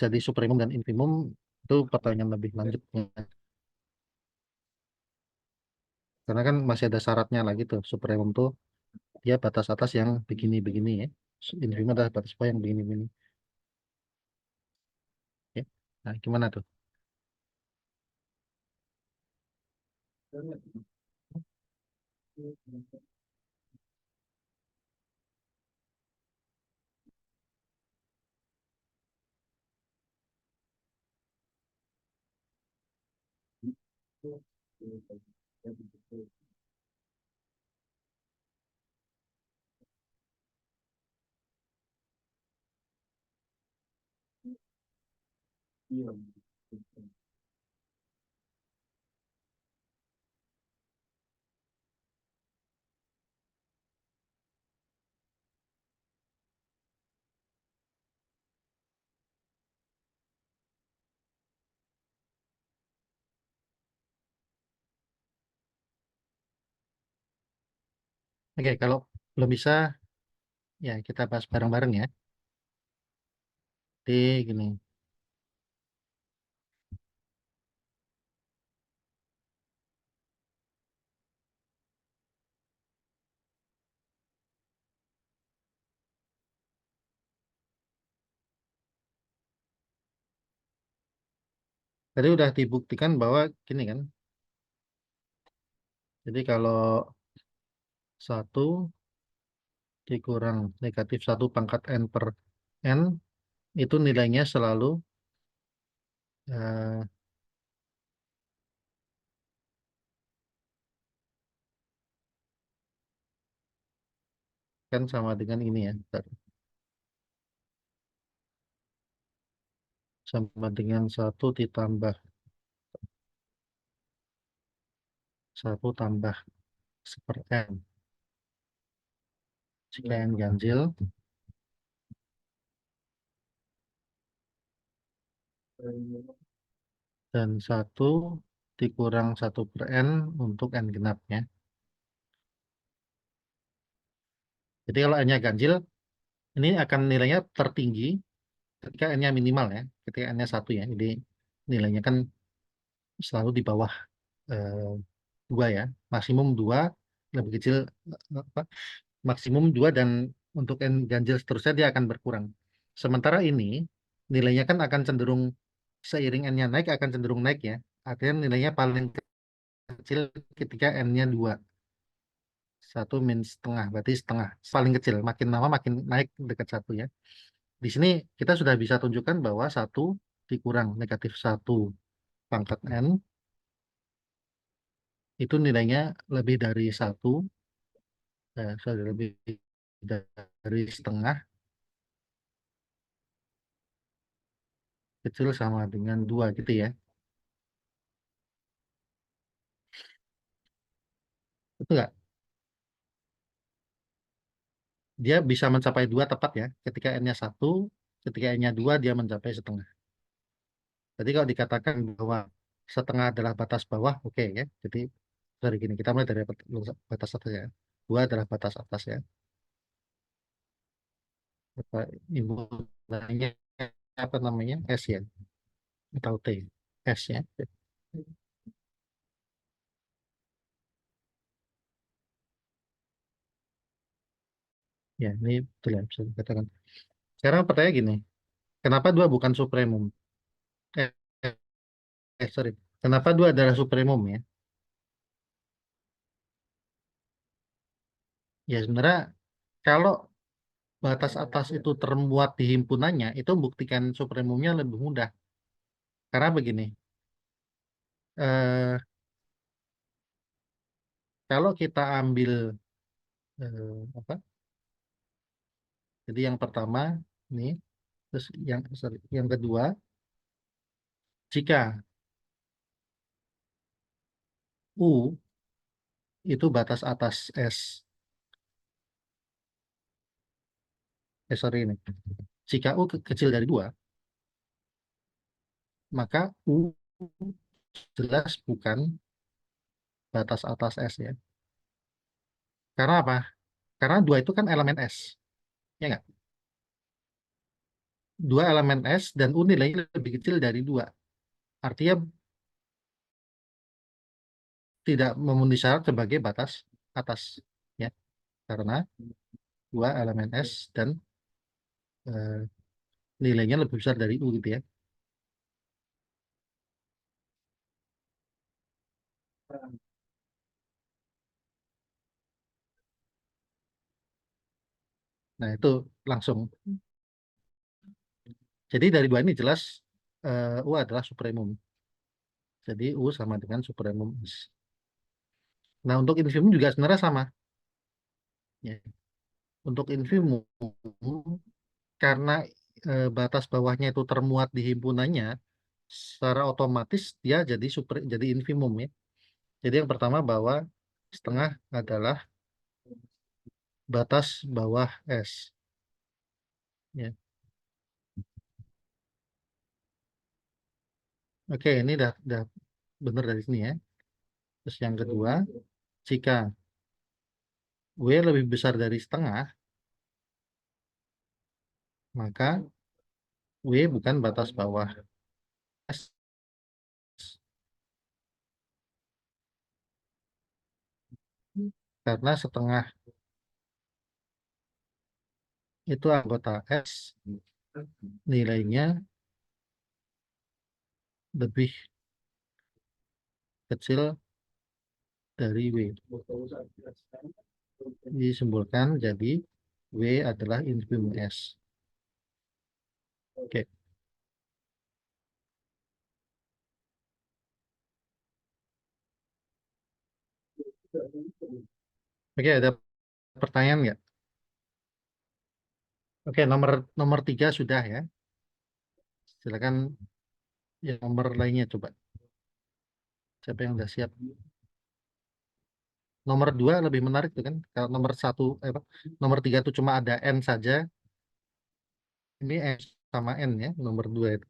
jadi supremum dan infimum itu pertanyaan lebih lanjutnya. Karena kan masih ada syaratnya lagi tuh. Supremum tuh dia batas atas yang begini-begini ya. Infimum adalah batas bawah yang begini-begini. Ya. Nah, gimana tuh? Oke, kalau belum bisa, ya kita bahas bareng-bareng ya. Jadi gini, tadi udah dibuktikan bahwa gini kan. Jadi kalau 1 dikurang -1 pangkat N per N, itu nilainya selalu eh, kan sama dengan ini ya. Bentar. Sama dengan 1 tambah seper N. Jika N ganjil, dan 1 dikurang 1 per N untuk N genapnya. Jadi kalau N-nya ganjil, ini akan nilainya tertinggi ketika n-nya minimal ya, ketika n-nya 1 ya, jadi nilainya kan selalu di bawah eh, 2 ya, maksimum 2 lebih kecil apa, maksimum 2 dan untuk n ganjil seterusnya dia akan berkurang. Sementara ini nilainya kan akan cenderung seiring n-nya naik akan cenderung naik ya. Artinya nilainya paling kecil ketika n-nya 2. 1 min setengah, berarti setengah. Paling kecil, makin lama makin naik dekat 1 ya. Di sini kita sudah bisa tunjukkan bahwa 1 dikurang negatif 1 pangkat n, itu nilainya lebih dari 1, sorry, lebih dari setengah, kecil sama dengan 2 gitu ya. Betul nggak? Dia bisa mencapai 2 tepat ya. Ketika n-nya 1, ketika n-nya 2 dia mencapai setengah. Jadi kalau dikatakan bahwa setengah adalah batas bawah, oke ya. Jadi dari gini, kita mulai dari batas atas ya. 2 adalah batas atas ya. Apa, imbulannya apa namanya? S ya, atau T. S ya. Ya, ini betul ya, bisa dikatakan. Sekarang pertanyaan gini, kenapa 2 bukan supremum? Eh, sorry. Kenapa 2 adalah supremum ya? Ya sebenarnya kalau batas atas itu termuat di himpunannya, itu membuktikan supremumnya lebih mudah. Karena begini, eh, kalau kita ambil apa? Jadi yang pertama nih, terus yang sorry, yang kedua, jika U itu batas atas S, sorry ini, jika U kecil dari 2, maka U jelas bukan batas atas S ya. Karena apa? Karena 2 itu kan elemen S, ya nggak? 2 elemen S dan U nilainya lebih kecil dari 2. Artinya tidak memenuhi syarat sebagai batas atas ya, karena 2 elemen S dan eh, nilainya lebih besar dari U gitu ya. Nah, itu langsung. Jadi dari 2 ini jelas U adalah supremum. Jadi U sama dengan supremum S. Nah, untuk infimum juga sebenarnya sama ya. Untuk infimum karena batas bawahnya itu termuat di himpunannya, secara otomatis dia jadi infimum ya. Jadi yang pertama bahwa setengah adalah batas bawah S. Ya. Oke, ini udah benar dari sini ya. Terus yang kedua, jika W lebih besar dari setengah, maka W bukan batas bawah S. Karena setengah itu anggota S, nilainya lebih kecil dari W. Disimbolkan jadi W adalah infimum S. Oke, oke, ada pertanyaan nggak? Oke, nomor nomor 3 sudah ya. Silakan yang nomor lainnya coba. Siapa yang udah siap? Nomor 2 lebih menarik tuh kan. Kalau nomor 1, apa? Nomor 3 itu cuma ada N saja. Ini M sama N ya, nomor 2 itu.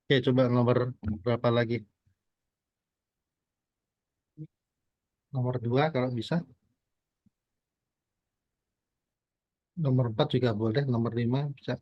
Oke, coba nomor berapa lagi? Nomor 2 kalau bisa. Nomor 4 juga boleh. Nomor 5 bisa.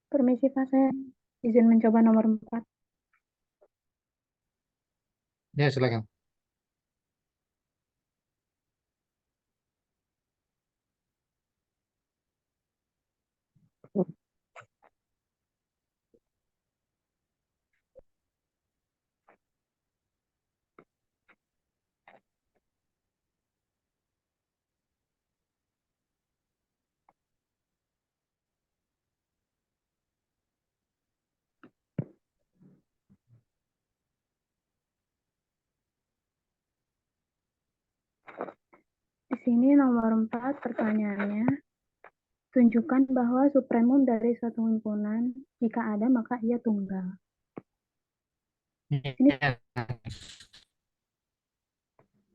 Permisi Pak, saya izin mencoba nomor 4. Ya, silakan. Di sini nomor 4 pertanyaannya, tunjukkan bahwa supremum dari suatu himpunan, jika ada maka ia tunggal. Ini Ya.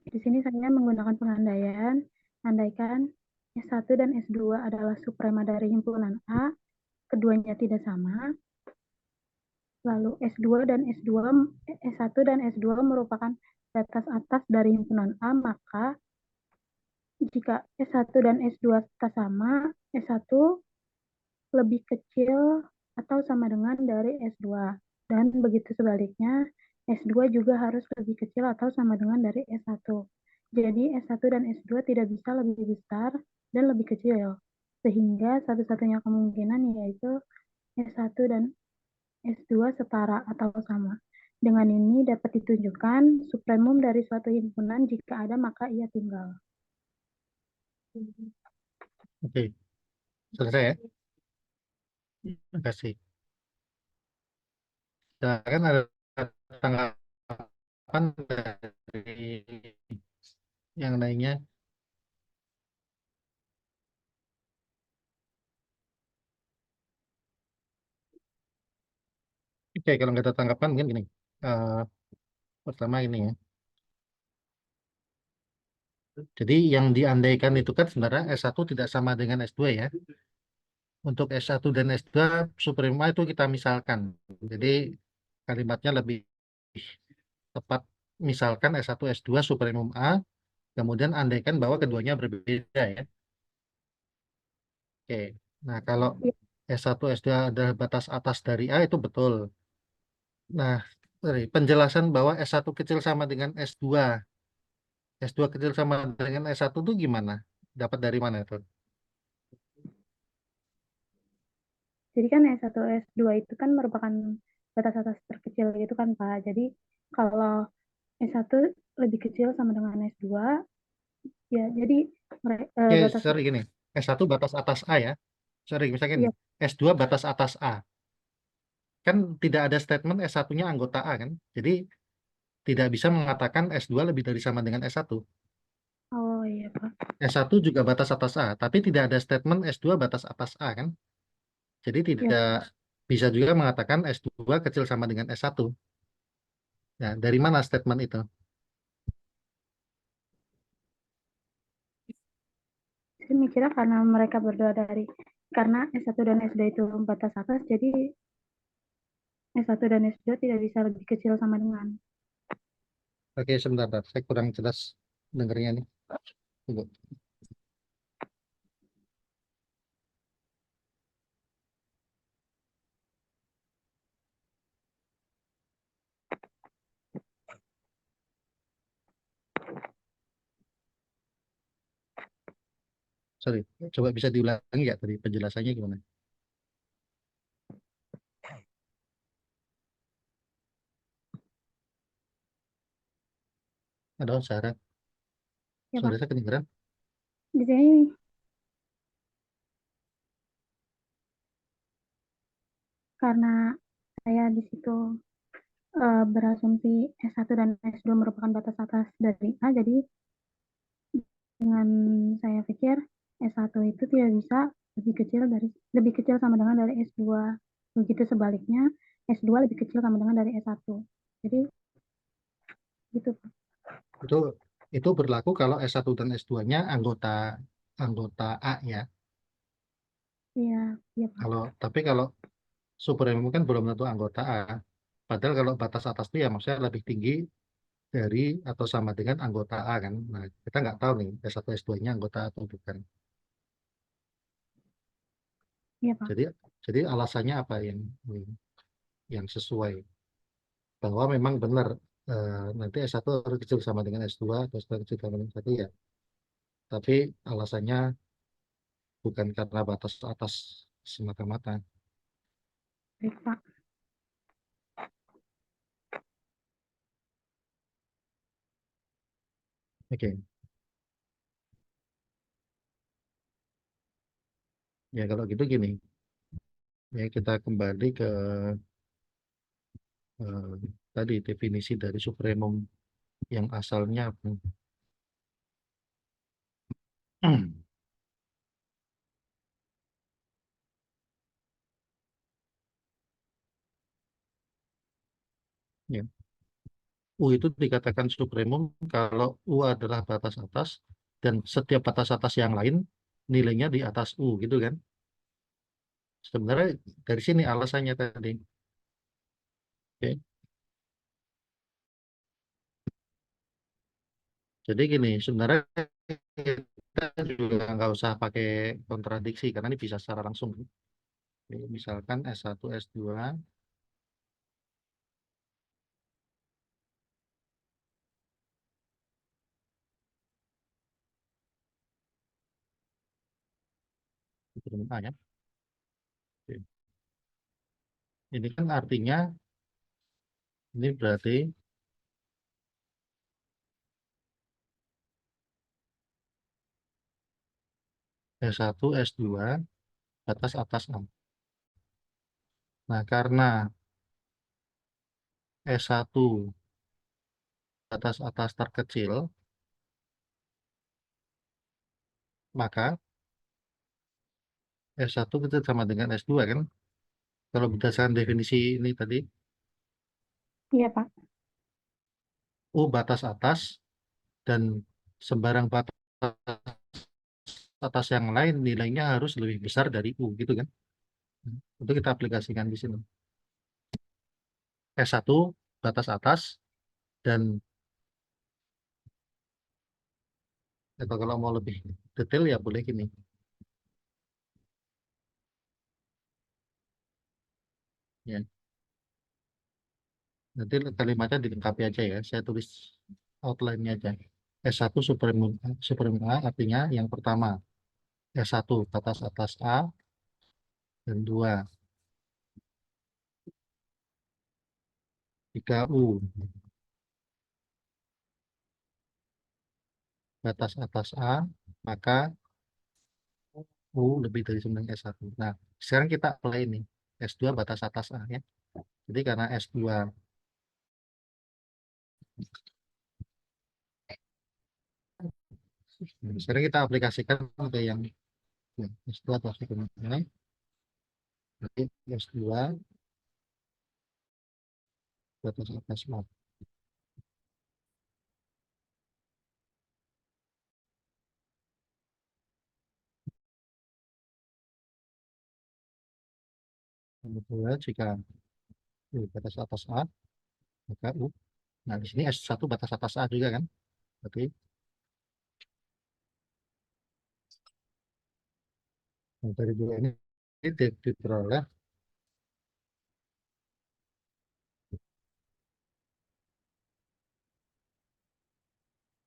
Di sini saya menggunakan pengandaian, andaikan S1 dan S2 adalah suprema dari himpunan A, keduanya tidak sama, lalu S1 dan S2 merupakan batas atas dari himpunan A, maka jika S1 dan S2 tak sama, S1 lebih kecil atau sama dengan dari S2. Dan begitu sebaliknya, S2 juga harus lebih kecil atau sama dengan dari S1. Jadi S1 dan S2 tidak bisa lebih besar dan lebih kecil. Sehingga satu-satunya kemungkinan yaitu S1 dan S2 setara atau sama. Dengan ini dapat ditunjukkan supremum dari suatu himpunan jika ada maka ia tunggal. Oke, selesai ya. Terima kasih. Silakan ada tanggapan dari yang lainnya. Oke, kalau nggak ada tanggapan mungkin gini. Eh, Pertama ini ya. Jadi yang diandaikan itu kan sebenarnya S1 tidak sama dengan S2 ya. Untuk S1 dan S2 suprema itu kita misalkan. Jadi kalimatnya lebih tepat, misalkan S1 S2 supremum A, kemudian andaikan bahwa keduanya berbeda ya. Oke. Nah, kalau S1 S2 adalah batas atas dari A itu betul. Nah, dari penjelasan bahwa S1 kecil sama dengan S2, S2 kecil sama dengan S1 itu gimana? Dapat dari mana itu? Jadi kan S1, S2 itu kan merupakan batas atas terkecil gitu kan Pak. Jadi kalau S1 lebih kecil sama dengan S2, ya jadi Oke, batas sorry gini. S1 batas atas A ya. Sorry, misalnya Iya. gini, S2 batas atas A. Kan tidak ada statement S1-nya anggota A kan? Jadi tidak bisa mengatakan S2 lebih dari sama dengan S1. Oh iya, Pak. S1 juga batas atas A, tapi tidak ada statement S2 batas atas A kan? Jadi Iya, tidak bisa juga mengatakan S2 kecil sama dengan S1. Nah, dari mana statement itu? saya mikirnya karena mereka berdua karena S1 dan S2 itu batas atas, jadi S1 dan S2 tidak bisa lebih kecil sama dengan. Oke, sebentar, Tar. Saya kurang jelas dengernya nih. Tunggu. Sorry, coba bisa diulangi ya tadi penjelasannya gimana? Ada Sarah, Ya, suara Pak. saya kedengeran? Di sini karena saya di situ berasumsi S1 dan S2 merupakan batas atas dari A, jadi dengan saya pikir S1 itu tidak bisa lebih kecil sama dengan dari S2. Begitu sebaliknya, S2 lebih kecil sama dengan dari S1. Jadi gitu, Pak. Itu itu berlaku kalau S1 dan S2-nya anggota anggota A ya. Iya, iya, Pak. Tapi kalau superemum kan belum tentu anggota A. Padahal kalau batas atas itu ya maksudnya lebih tinggi dari atau sama dengan anggota A kan. Nah, kita nggak tahu nih S1 S2-nya anggota A atau bukan. Iya, Pak. Jadi jadi alasannya apa yang sesuai bahwa memang benar nanti S1 harus kecil sama dengan S2 atau S2 kecil sama dengan S1 ya. Tapi alasannya bukan karena batas atas semata-mata. Baik, Pak. Oke, ya kalau gitu gini, ya kita kembali ke eh, tadi definisi dari supremum yang asalnya apa? Ya, U itu dikatakan supremum kalau U adalah batas atas dan setiap batas atas yang lain nilainya di atas U gitu kan. Sebenarnya dari sini alasannya tadi. Oke. Jadi gini, sebenarnya kita juga nggak usah pakai kontradiksi karena ini bisa secara langsung. Oke, misalkan S1, S2, supremum A ya. Oke. Ini kan artinya ini berarti S1, S2 batas atas A. Nah, karena S1 batas atas terkecil, maka S1 itu sama dengan S2 kan? Kalau berdasarkan definisi ini tadi, Iya, Pak. U batas atas dan sembarang batas atas yang lain nilainya harus lebih besar dari U gitu kan? Itu kita aplikasikan di sini. S1 batas atas dan atau kalau mau lebih detail ya boleh gini. Ya, nanti kalimatnya dilengkapi aja ya. Saya tulis outline-nya aja. S1 superimum, superimum A artinya yang pertama S1 batas atas A dan 2 jika U batas atas A maka lebih dari 9 S1. Nah, sekarang kita apply ini. S2 batas atas A ya. Jadi karena S2 sekarang kita aplikasikan ke yang ya, S2 atau sebagainya. Jadi S2 batas atas A. Kemudian jika batas atas A, maka U. Nah, di sini S1 batas atas A juga kan. Oke. Nah, dari dua ini diperoleh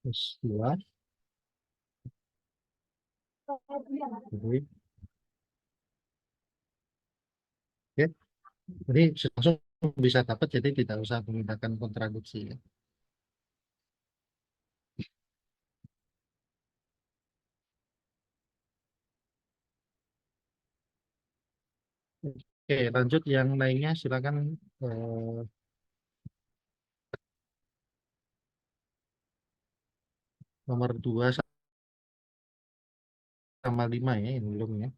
S2. Jadi, oke. Jadi langsung bisa dapat, jadi tidak usah menggunakan kontradiksi ya. Oke, lanjut yang lainnya silakan. Nomor 2 sama 5 ya, ini belum ya.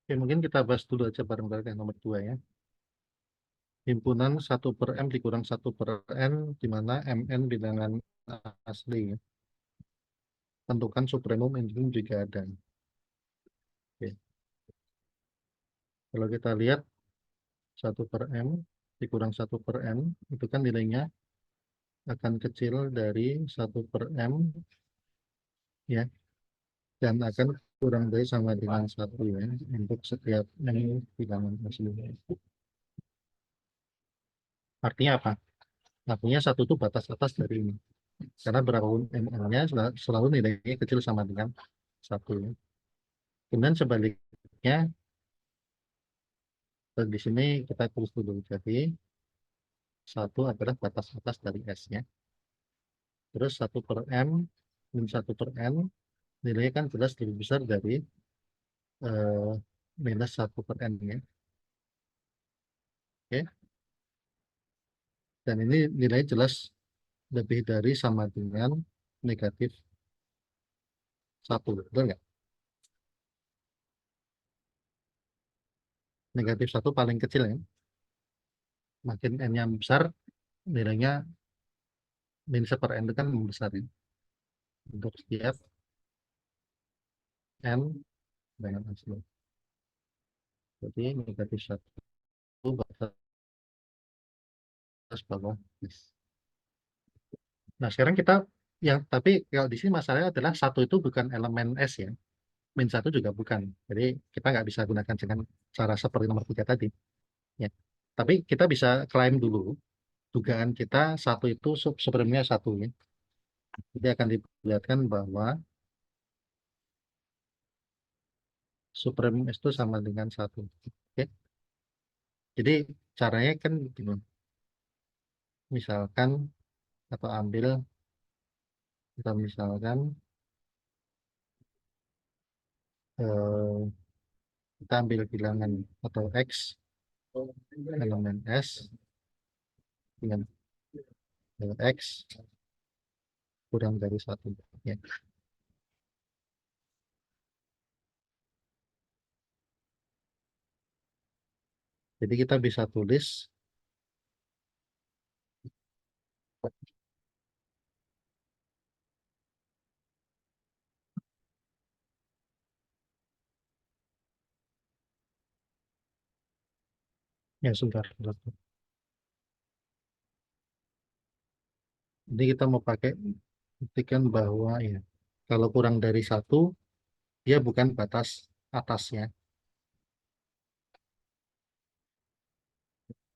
Oke, mungkin kita bahas dulu aja bareng-bareng yang nomor 2 ya. Himpunan 1 per M dikurang 1 per N, di mana MN bilangan asli ya. Tentukan supremum infimum jika ada. Oke. Kalau kita lihat 1 per M dikurang 1 per N, itu kan nilainya akan kecil dari 1 per M ya, dan akan kurang dari sama dengan 1 ya, untuk setiap M bilangan asli. Artinya apa? Artinya 1 itu batas atas dari ini. Karena berapapun n-nya selalu nilainya kecil sama dengan 1. Kemudian sebaliknya, di sini kita tulis dulu. Jadi 1 adalah batas atas dari S-nya. Terus 1 per M, min 1 per N, nilainya kan jelas lebih besar dari minus 1 per N-nya. Oke. Dan ini nilainya jelas lebih dari sama dengan negatif 1. Betul nggak? Negatif 1 paling kecil ya. Makin N-nya besar, nilainya min 1 per N itu kan membesar ya. Untuk setiap N dengan asli. Jadi negatif 1 batas bawah S. Nah, sekarang kita tapi kalau di sini masalahnya adalah 1 itu bukan elemen S ya. Min 1 juga bukan. Jadi kita nggak bisa gunakan dengan cara seperti nomor 3 tadi. Ya. Tapi kita bisa klaim dulu dugaan kita 1 itu supremnya 1 ya. Jadi akan diperlihatkan bahwa suprem S itu sama dengan 1. Oke. Jadi caranya kan gini. Misalkan atau kita misalkan kita ambil bilangan atau X elemen S dengan X kurang dari 1 ya. Jadi kita bisa tulis ya sebentar. Jadi kita mau pakai buktikan bahwa ya kalau kurang dari 1 dia bukan batas atasnya.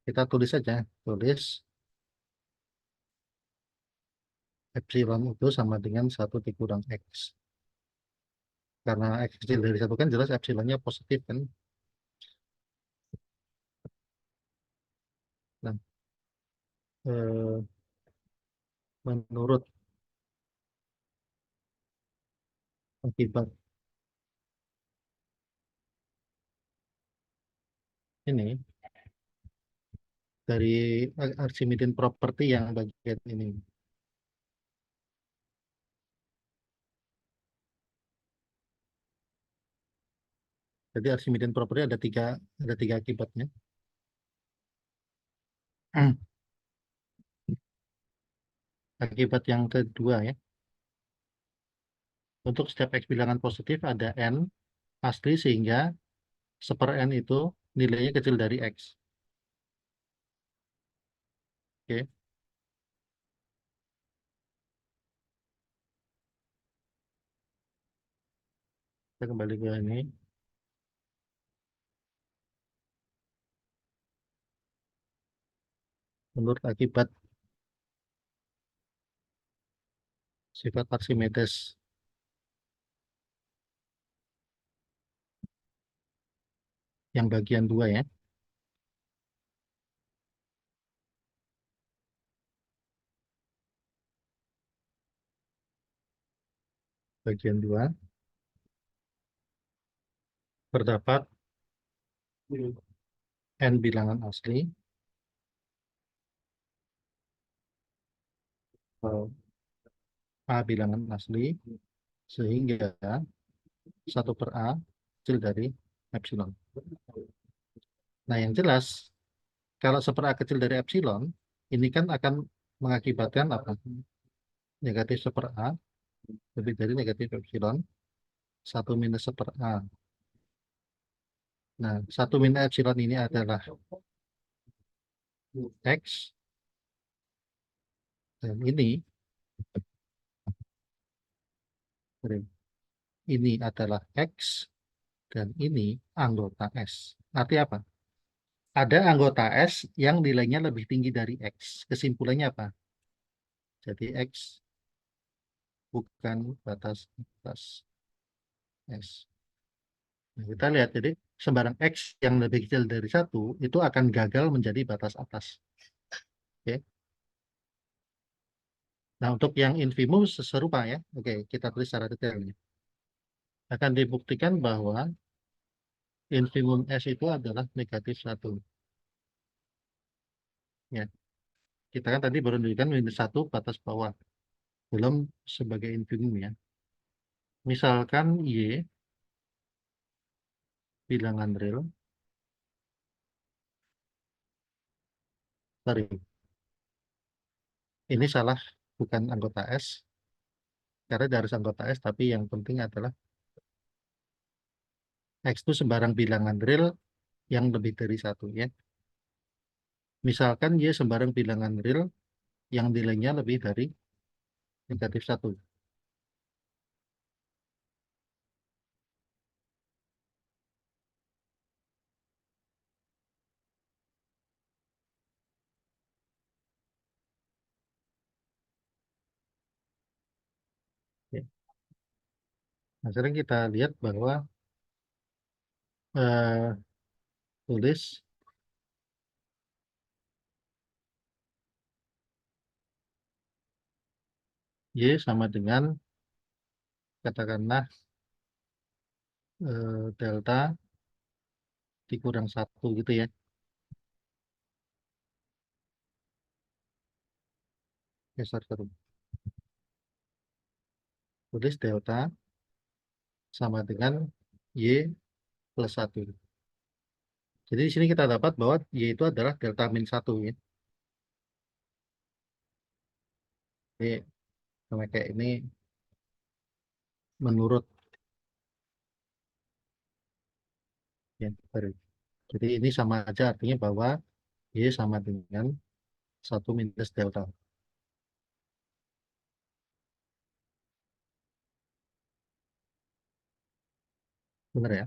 Kita tulis saja, tulis epsilon itu sama dengan 1 dikurang X. Karena X kecil dari 1 kan jelas epsilonnya positif kan. Nah, menurut akibat ini dari Archimedean property yang bagian ini. Jadi Archimedean property ada tiga akibatnya. Akibat yang kedua ya. Untuk setiap X bilangan positif ada N asli sehingga 1/N itu nilainya kecil dari X. Oke. Kita kembali ke ini. Menurut akibat sifat Archimedes yang bagian 2 ya. Bagian 2 terdapat N bilangan asli A bilangan asli sehingga 1 per A kecil dari epsilon. Nah, yang jelas kalau 1 per A kecil dari epsilon ini kan akan mengakibatkan apa? Negatif 1 per A lebih dari negatif epsilon 1 minus 1 per A. Nah, 1 minus epsilon ini adalah X dan ini adalah X dan ini anggota S. Artinya apa? Ada anggota S yang nilainya lebih tinggi dari X. Kesimpulannya apa? Jadi X bukan batas atas S. Nah, kita lihat, jadi sembarang X yang lebih kecil dari satu itu akan gagal menjadi batas atas. Oke. Nah, untuk yang infimum serupa ya. Oke, kita tulis secara detailnya. Akan dibuktikan bahwa infimum S itu adalah negatif satu. Ya, kita kan tadi baru menunjukkan minus satu batas bawah, belum sebagai infimum ya. Misalkan Y bilangan real, sorry, ini salah, bukan anggota S, karena dari anggota S, tapi yang penting adalah X itu sembarang bilangan real yang lebih dari satu ya. Misalkan Y sembarang bilangan real yang nilainya lebih dari negatif satu. Ya. Nah, sekarang kita lihat bahwa eh, tulis Y sama dengan katakanlah delta dikurang satu gitu ya. Geser ke tulis delta sama dengan Y plus satu. Jadi di sini kita dapat bahwa Y itu adalah delta min satu ya. Jadi sama kayak ini menurut ya. Jadi ini sama aja artinya bahwa Y sama dengan satu minus delta. Benar ya?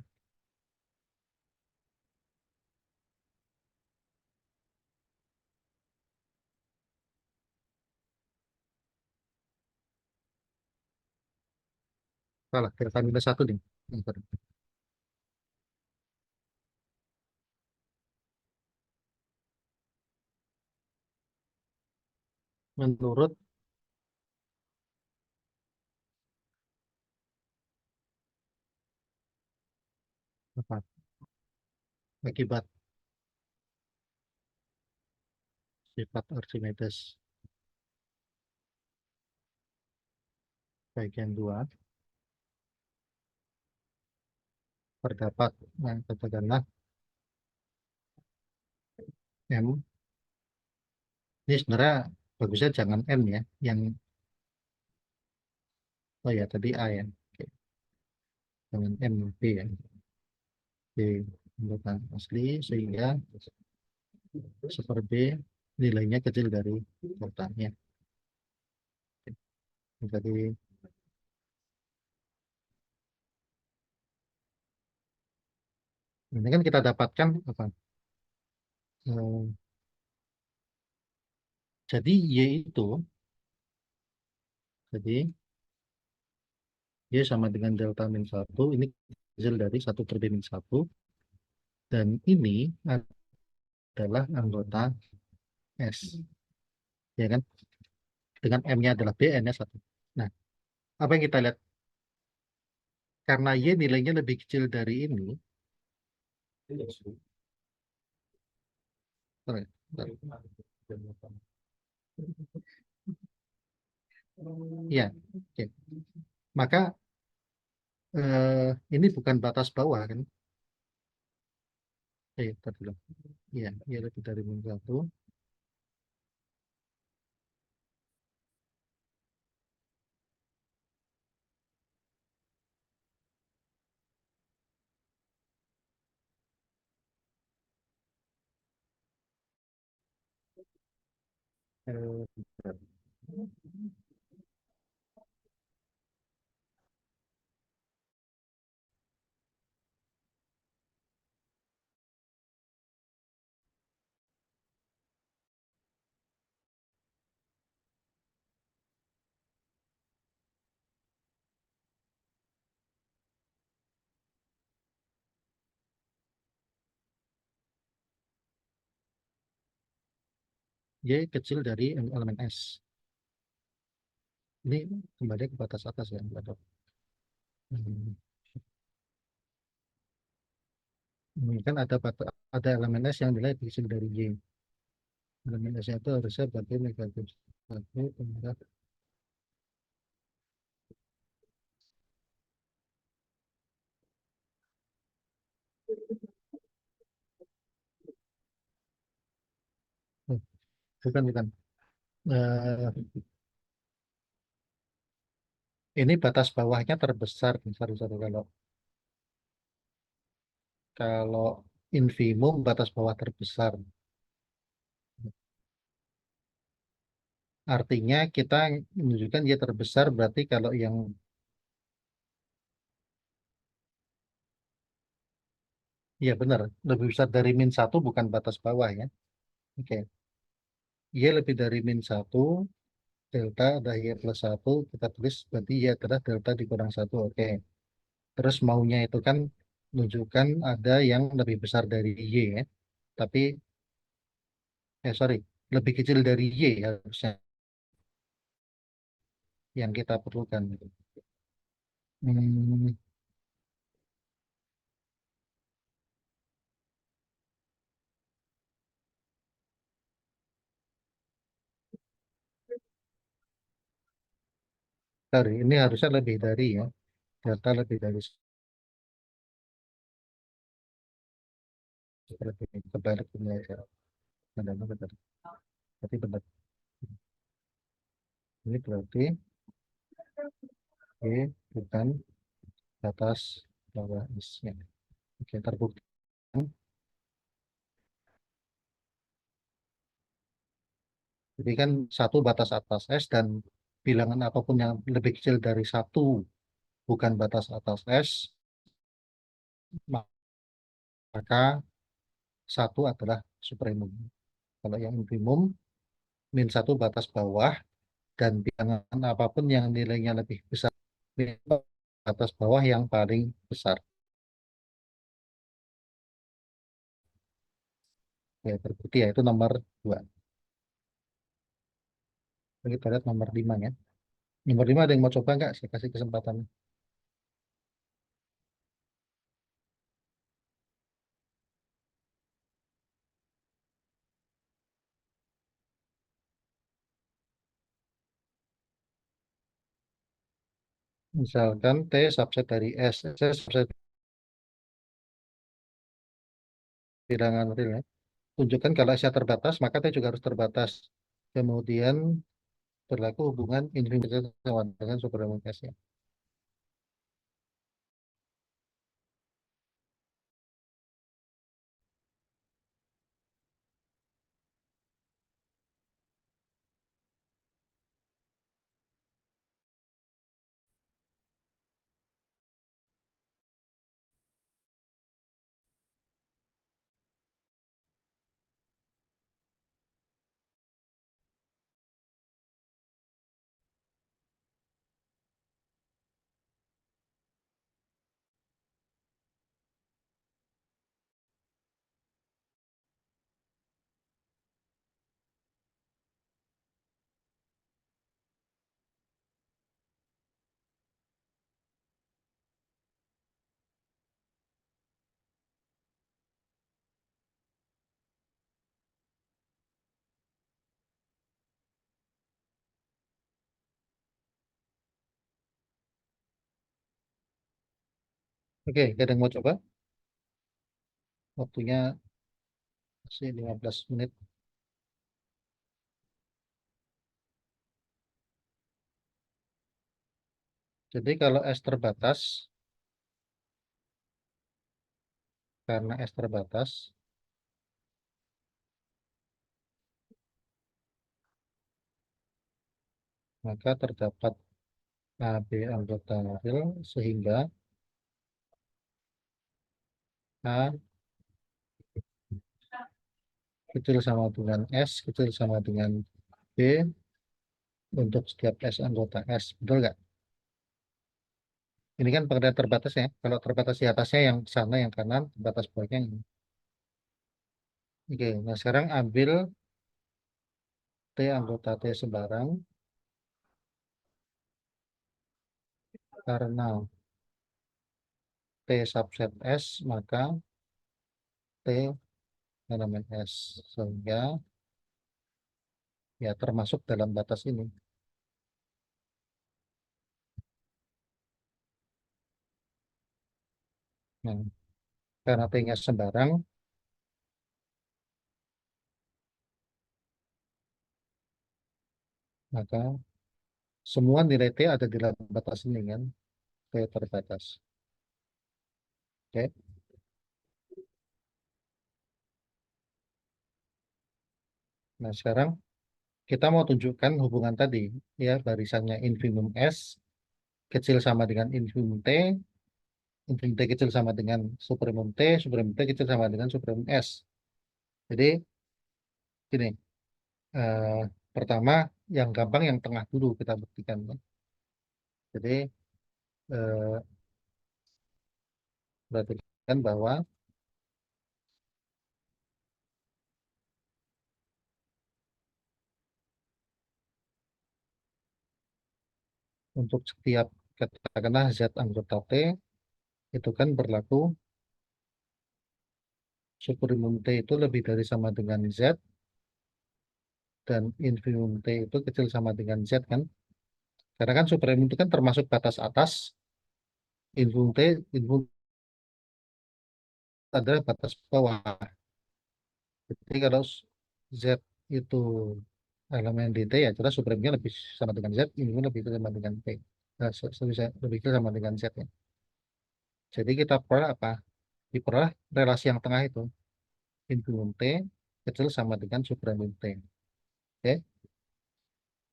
Salah, delta minus satu nih. Bentar. Menurut apa? Akibat sifat Archimedes bagian 2 terdapat yang katakanlah M. Ini sebenarnya bagusnya jangan M ya, yang oh ya tadi A ya. Oke. Jangan M, B ya. B bukan asli sehingga super B nilainya kecil dari deltanya. Jadi ini kan kita dapatkan apa? Eh, jadi Y itu jadi Y sama dengan delta min satu, ini kecil dari satu per B min satu, dan ini adalah anggota S, ya kan? Dengan M-nya adalah B, N-nya satu. Nah, apa yang kita lihat? Karena Y nilainya lebih kecil dari ini, sorry, sorry. Ya, oke. Maka ini bukan batas bawah kan? Tadi dulu. Ya, Y lebih dari min satu. Eh, Y kecil dari elemen S. Ini kembali ke batas atas ya. Hmm. Ini kan ada elemen S yang nilai kecil dari Y. Elemen S itu harusnya berarti negatif 1 tambah. Oh, bukan. Eh, ini batas bawahnya terbesar. Sorry, kalau infimum batas bawah terbesar. Artinya kita menunjukkan Y terbesar berarti kalau yang ya benar lebih besar dari min 1 bukan batas bawah ya. Oke. Y lebih dari min 1, delta ada Y plus 1, kita tulis berarti Y adalah delta dikurang 1. Oke. Terus maunya itu kan menunjukkan ada yang lebih besar dari Y ya. Tapi, sorry, lebih kecil dari Y harusnya yang kita perlukan. Hmm, sorry, ini harusnya lebih dari ya. Delta lebih dari seperti ini. Kebalik ini aja. Benar. Berarti benar. Ini berarti Y bukan batas bawah S-nya. Oke, terbukti. Jadi kan satu batas atas S dan bilangan apapun yang lebih kecil dari satu bukan batas atas S, maka satu adalah supremum. Kalau yang infimum, min satu batas bawah dan bilangan apapun yang nilainya lebih besar batas bawah yang paling besar. Ya, terbukti ya, itu nomor 2. Kita lihat nomor 5 ya. Nomor 5 ada yang mau coba nggak? Saya kasih kesempatan. Misalkan T subset dari S, S subset bilangan real ya. Tunjukkan kalau S-nya terbatas, maka T juga harus terbatas. Kemudian berlaku hubungan infinitas sama dengan supremum S-nya. Oke, ada yang mau coba? Waktunya masih 15 menit. Jadi kalau S terbatas, karena S terbatas, maka terdapat AB anggota real sehingga A kecil sama dengan S, kecil sama dengan B untuk setiap S anggota S. Betul nggak? Ini kan pengertian terbatas ya. Kalau terbatas di atasnya yang sana, yang kanan, terbatas bawahnya yang ini. Oke, nah sekarang ambil T anggota T sembarang karena T subset S, maka T elemen S. Sehingga ya termasuk dalam batas ini. Nah, karena T-nya sembarang, maka semua nilai T ada di dalam batas ini kan, T terbatas. Oke. Nah, sekarang kita mau tunjukkan hubungan tadi, ya, barisannya infimum S kecil sama dengan infimum T kecil sama dengan supremum T kecil sama dengan supremum S. Jadi, gini, eh, pertama, yang gampang yang tengah dulu kita buktikan, ya. Jadi, eh, perhatikan bahwa untuk setiap katakanlah Z anggota T, itu kan berlaku supremum T itu lebih dari sama dengan Z, dan infimum T itu kecil sama dengan Z kan. Karena kan supremum itu kan termasuk batas atas, infimum adalah batas bawah. Jadi kalau Z itu elemen di T, ya jelas supremumnya lebih sama dengan Z, infimum lebih sama dengan T. Nah, lebih sama dengan Z ya. Jadi kita peroleh apa? Diperoleh relasi yang tengah itu. Infimum T kecil sama dengan supremum T. Oke.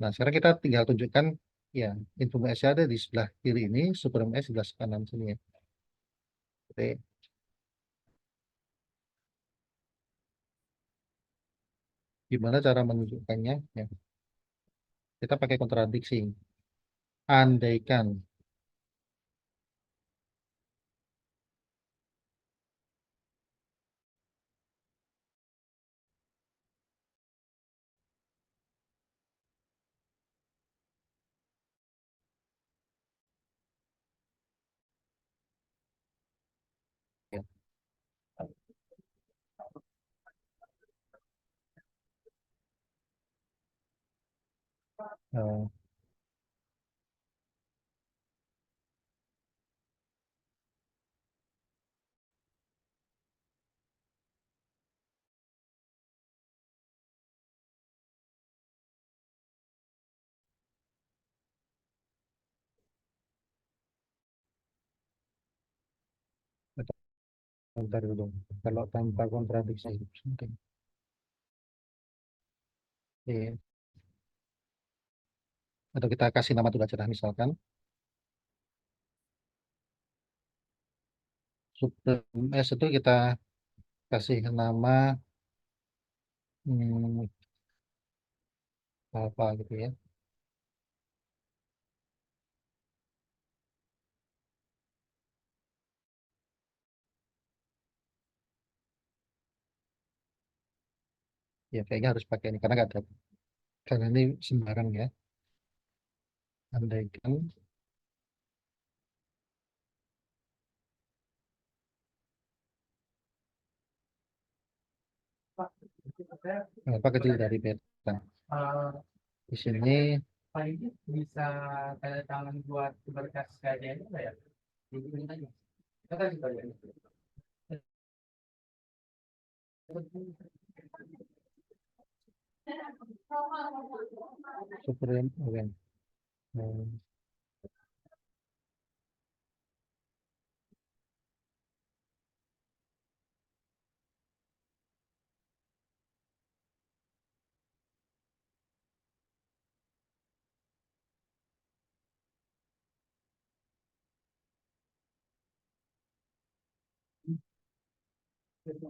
Nah, sekarang kita tinggal tunjukkan, ya, infimum S ada di sebelah kiri ini, supremum S di sebelah kanan sini ya. Oke. Gimana cara menunjukkannya? Ya, kita pakai kontradiksi. Andaikan ya, eh, bentar dulu. Kalau tanpa kontradiksi, oke. Oke. Atau kita kasih nama dulu aja lah, misalkan supremum S itu kita kasih nama hmm, apa gitu ya. Ya kayaknya harus pakai ini karena nggak ada, karena ini sembarang ya. Andaikan apa kecil dari beta. Di sini Bisa tanda tangan buat berkas kajian nggak ya? Kita kan juga ya. supremum, oke. Hmm,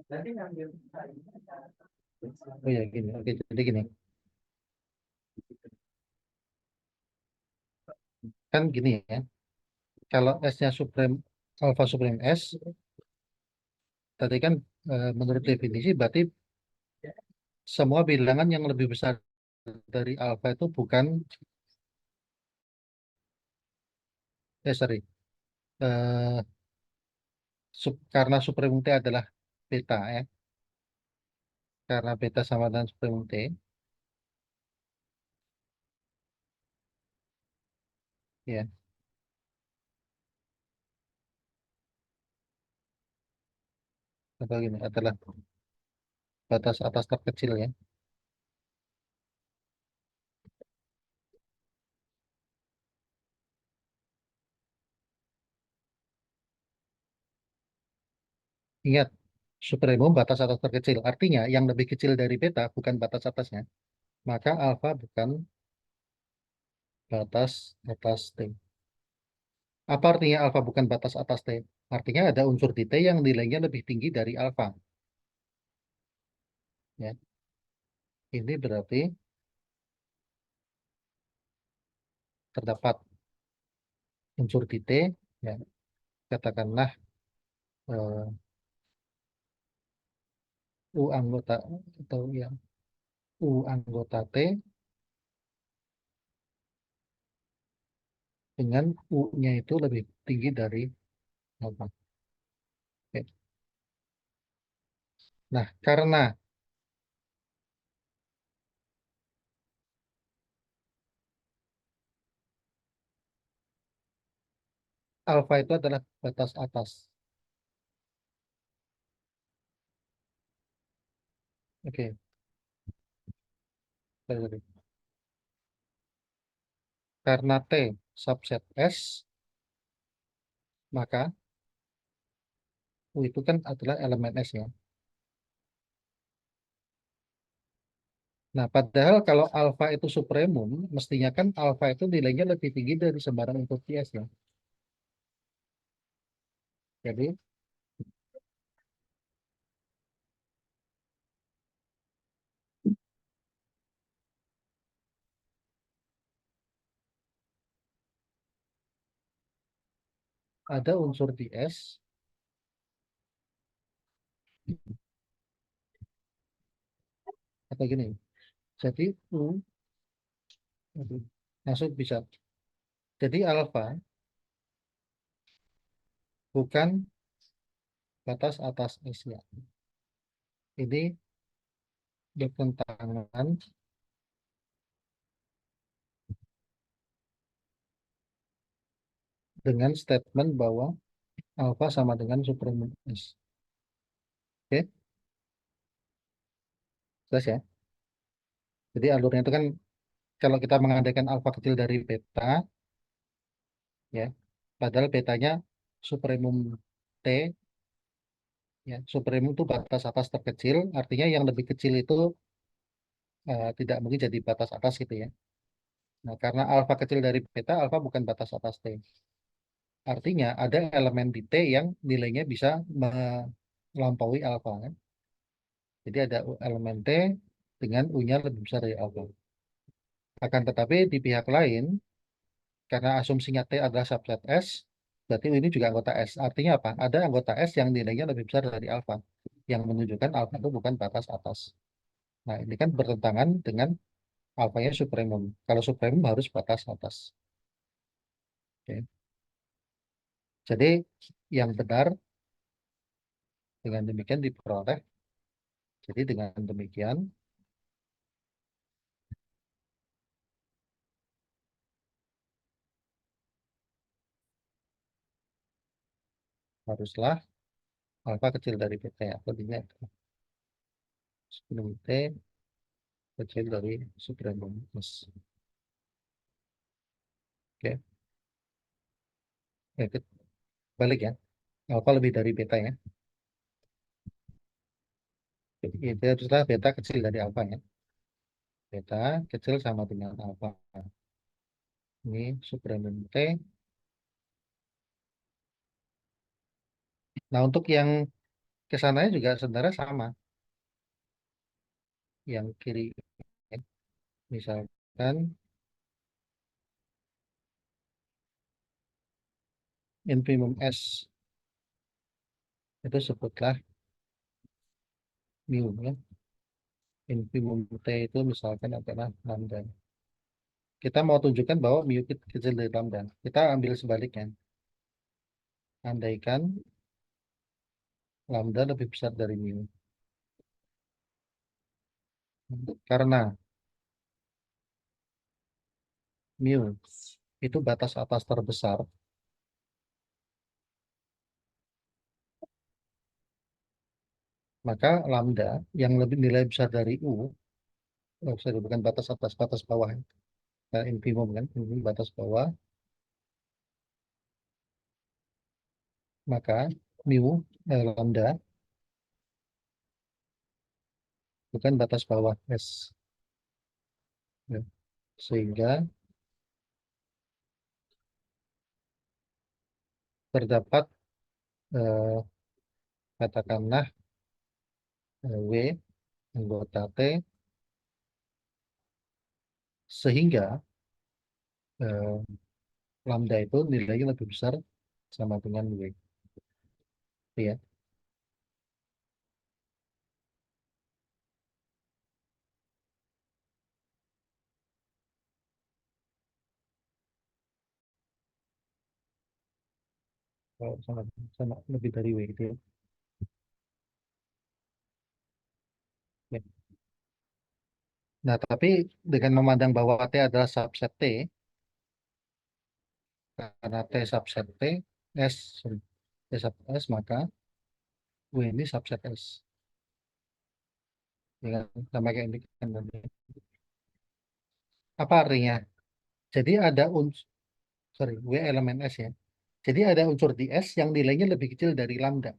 Nanti ngambil oh ya gini, oke, jadi gini, kan gini ya. Kalau S-nya alpha supreme S, tadi kan menurut definisi berarti semua bilangan yang lebih besar dari alfa itu bukan, sorry, eh, karena supremum T adalah beta ya, karena beta sama dengan supremum T, ya, atau gini, adalah batas atas terkecil ya. Ingat, supremum batas atas terkecil, artinya yang lebih kecil dari beta bukan batas atasnya, maka alfa bukan batas atas T. Apa artinya alfa bukan batas atas T? Artinya ada unsur di T yang nilainya lebih tinggi dari alfa. Ya. Ini berarti terdapat unsur di T, ya, katakanlah eh, U anggota atau ya U anggota T dengan U-nya itu lebih tinggi dari alfa. Oke. Nah, karena alfa itu adalah batas atas. Oke, sorry. Karena T subset S, maka U itu kan adalah elemen S ya. Nah, padahal kalau alfa itu supremum, mestinya kan alfa itu nilainya lebih tinggi dari sembarang input S ya. Jadi ada unsur di S atau gini. Jadi U, aduh, maksud bisa. Jadi alfa bukan batas atas S ya. Ini bertentangan dengan statement bahwa alfa sama dengan supremum S. Oke, jelas ya. Jadi alurnya itu kan kalau kita mengandaikan alfa kecil dari beta, ya, padahal betanya supremum T, ya, supremum itu batas atas terkecil, artinya yang lebih kecil itu tidak mungkin jadi batas atas gitu ya. Nah, karena alfa kecil dari beta, alfa bukan batas atas T. Artinya ada elemen di T yang nilainya bisa melampaui alfa kan. Jadi ada elemen T dengan U-nya lebih besar dari alfa. Akan tetapi di pihak lain, karena asumsinya T adalah subset S, berarti U ini juga anggota S. Artinya apa? Ada anggota S yang nilainya lebih besar dari alfa, yang menunjukkan alfa itu bukan batas atas. Nah, ini kan bertentangan dengan alfanya supremum. Kalau supremum harus batas atas. Oke. Jadi yang benar dengan demikian diperoleh. Jadi dengan demikian haruslah alfa kecil dari beta ya. Artinya sebelum T kecil dari supremum S. Oke. Ya, balik ya. Alfa lebih dari beta ya. Jadi itu haruslah beta kecil dari alfa ya. Beta kecil sama dengan alfa. Ini supremum T. Nah, untuk yang kesananya juga sebenarnya sama. Yang kiri ya. Misalkan infimum S itu sebutlah mu ya. Infimum T itu misalkan adalah lambda. Kita mau tunjukkan bahwa mu kecil dari lambda. Kita ambil sebaliknya. Andaikan lambda lebih besar dari mu. Karena mu itu batas atas terbesar, maka lambda yang lebih nilai besar dari u, sorry, bukan batas atas, batas bawah. Nah, infimum kan, ini batas bawah, maka lambda bukan batas bawah S. Ya. Sehingga terdapat eh, katakanlah W anggota T, sehingga eh, lambda itu nilainya lebih besar sama dengan W. Ya. Kalau sama lebih dari W itu ya. Ya. Nah, tapi dengan memandang bahwa T adalah subset T, karena T subset T, S, sorry, T subset S, maka W ini subset S. Ya, kan? Sama kayak ini kan tadi. Apa artinya? Jadi ada unsur, sorry, W elemen S ya. Jadi ada unsur di S yang nilainya lebih kecil dari lambda.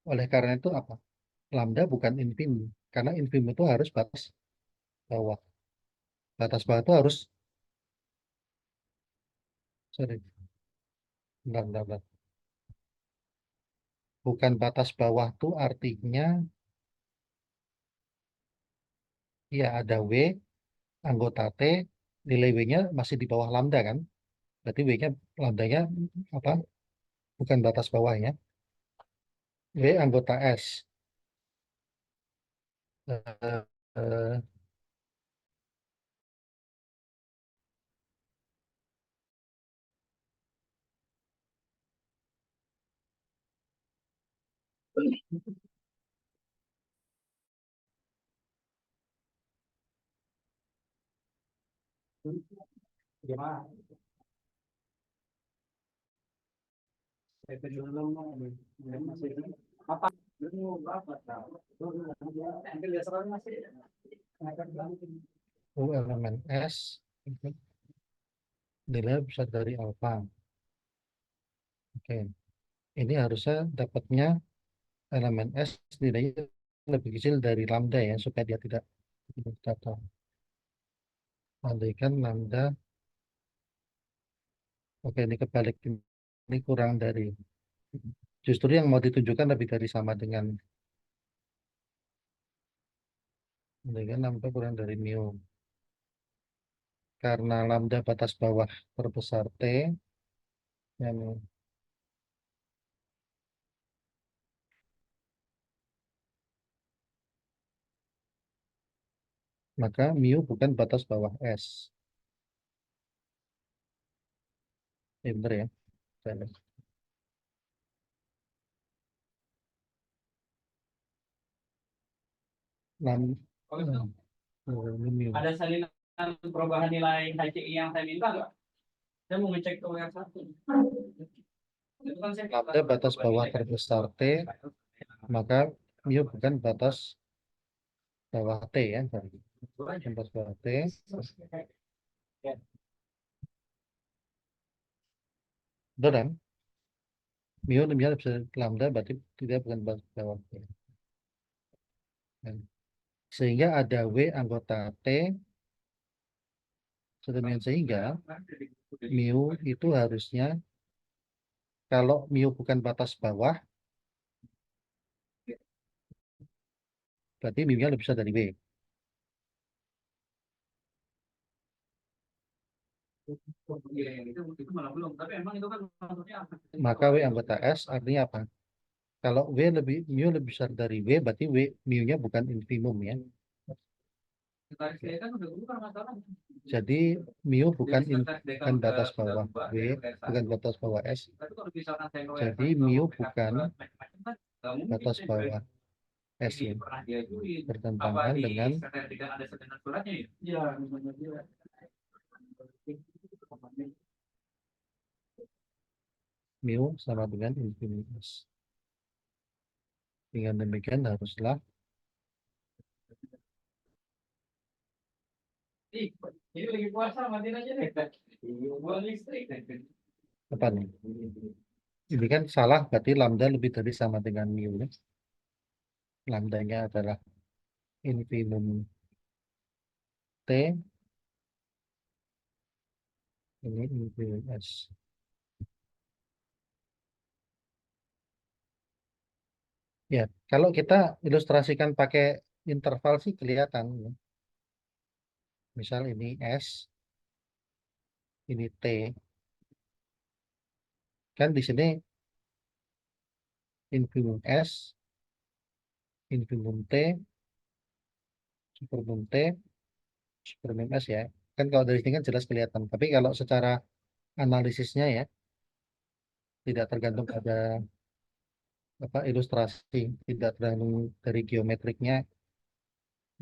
Oleh karena itu apa? Lambda bukan infimum. Karena infimum itu harus batas bawah. Batas bawah itu harus, sorry, bentar, bentar, bentar. Bukan batas bawah itu artinya, ya ada W, anggota T, nilai W-nya masih di bawah lambda kan? Berarti W-nya, lambdanya apa? Bukan batas bawahnya. W anggota S. Eh, eh, U elemen S nilai besar dari alfa. Oke, ini harusnya dapatnya elemen S nilainya lebih kecil dari lambda ya, supaya dia tidak jatuh. Andaikan lambda, oke ini kebalik, ini kurang dari, justru yang mau ditunjukkan lebih dari sama dengan, andaikan lambda kurang dari mu. Karena lambda batas bawah terbesar T, yang maka mu bukan batas bawah S. Bener ya. Saya lam, ini mu. Ada salinan perubahan nilai HCI yang saya minta nggak? Saya mau ngecek ke yang satu. Itu kan saya Lambda batas bawah terbesar T, maka mu bukan batas bawah T ya. Batas bawah T. Betul kan? Mu lebih bisa lambda berarti tidak bukan batas bawah T. Dan sehingga ada W anggota T, sedemikian sehingga mu itu harusnya, kalau mu bukan batas bawah, berarti mu-nya lebih besar dari W. itu malah belum. Tapi emang itu kan maksudnya apa? Maka W anggota S artinya apa? Kalau mu lebih besar dari W, berarti mu-nya bukan infimum ya. Tarik saya kan udah bukan masalah. Jadi mu bukan Jadi setelah DK bukan udah batas bawah berubah, B, dari bukan satu. batas bawah S. Tapi kalau misalkan saya ngeluarin Jadi satu, mu PKP bukan macam-macam kan, nggak mungkin batas saya bawah S jadi ya. pernah diajuin. Apa Bertentangan di dengan sertifikat ada sebenarnya suratnya ya? Iya, benar. mu sama dengan infinitas. Dengan demikian haruslah Ini lagi puasa, matiin aja deh. Buat listrik. apa nih? Ini kan salah, berarti lambda lebih dari sama dengan mu. Ya. Lambdanya adalah infimum T, ini infimum S. Ya, kalau kita ilustrasikan pakai interval sih kelihatan. Ya. Misal ini S, ini T. Kan di sini infimum S, infimum T, supermum T, supermum S ya. Kan kalau dari sini kan jelas kelihatan. Tapi kalau secara analisisnya ya, tidak tergantung pada apa ilustrasi, tidak tergantung dari geometriknya.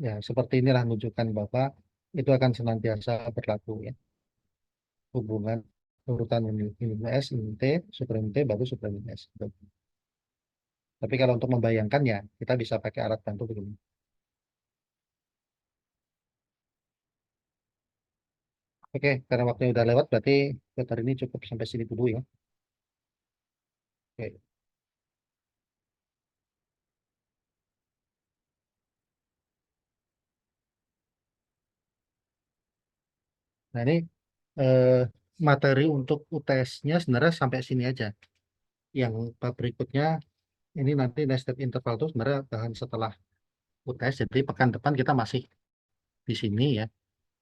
Ya, seperti inilah menunjukkan bahwa itu akan senantiasa berlaku ya. Hubungan urutan ini S, ini T, supermum T, baru supermum S. Tapi kalau untuk membayangkan ya, kita bisa pakai alat bantu begini. Oke, karena waktunya udah lewat, berarti buat hari ini cukup sampai sini dulu ya. Oke. Nah ini eh, materi untuk UTS-nya sebenarnya sampai sini aja. Yang bab berikutnya, ini nanti next step interval itu sebenarnya bahan setelah UTS. Jadi pekan depan kita masih di sini ya.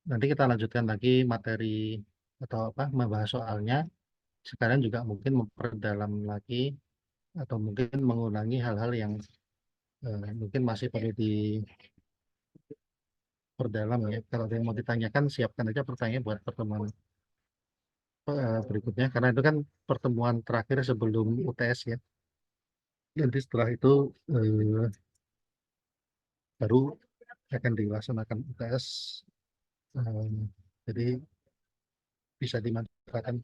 Nanti kita lanjutkan lagi materi atau apa membahas soalnya. Sekarang juga mungkin memperdalam lagi atau mungkin mengulangi hal-hal yang mungkin masih perlu diperdalam ya. Kalau ada yang mau ditanyakan, siapkan aja pertanyaan buat pertemuan berikutnya. Karena itu kan pertemuan terakhir sebelum UTS ya. Nanti setelah itu eh, baru akan dilaksanakan UTS. Eh, jadi bisa dimanfaatkan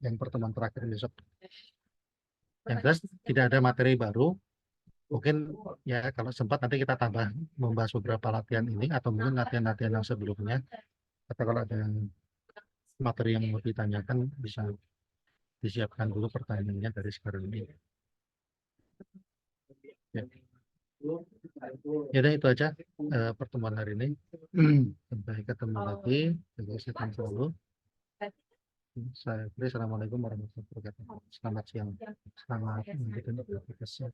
yang pertemuan terakhir besok. Yang jelas tidak ada materi baru. Mungkin ya kalau sempat nanti kita tambah membahas beberapa latihan ini atau mungkin latihan-latihan yang sebelumnya. Atau kalau ada materi yang mau ditanyakan bisa disiapkan dulu pertanyaannya dari sekarang ini. Ya, ya udah, itu aja pertemuan hari ini. Sampai ketemu lagi. Jaga kesehatan selalu. Saya Fri, Assalamualaikum warahmatullahi wabarakatuh. Selamat siang. Selamat melanjutkan aktivitas.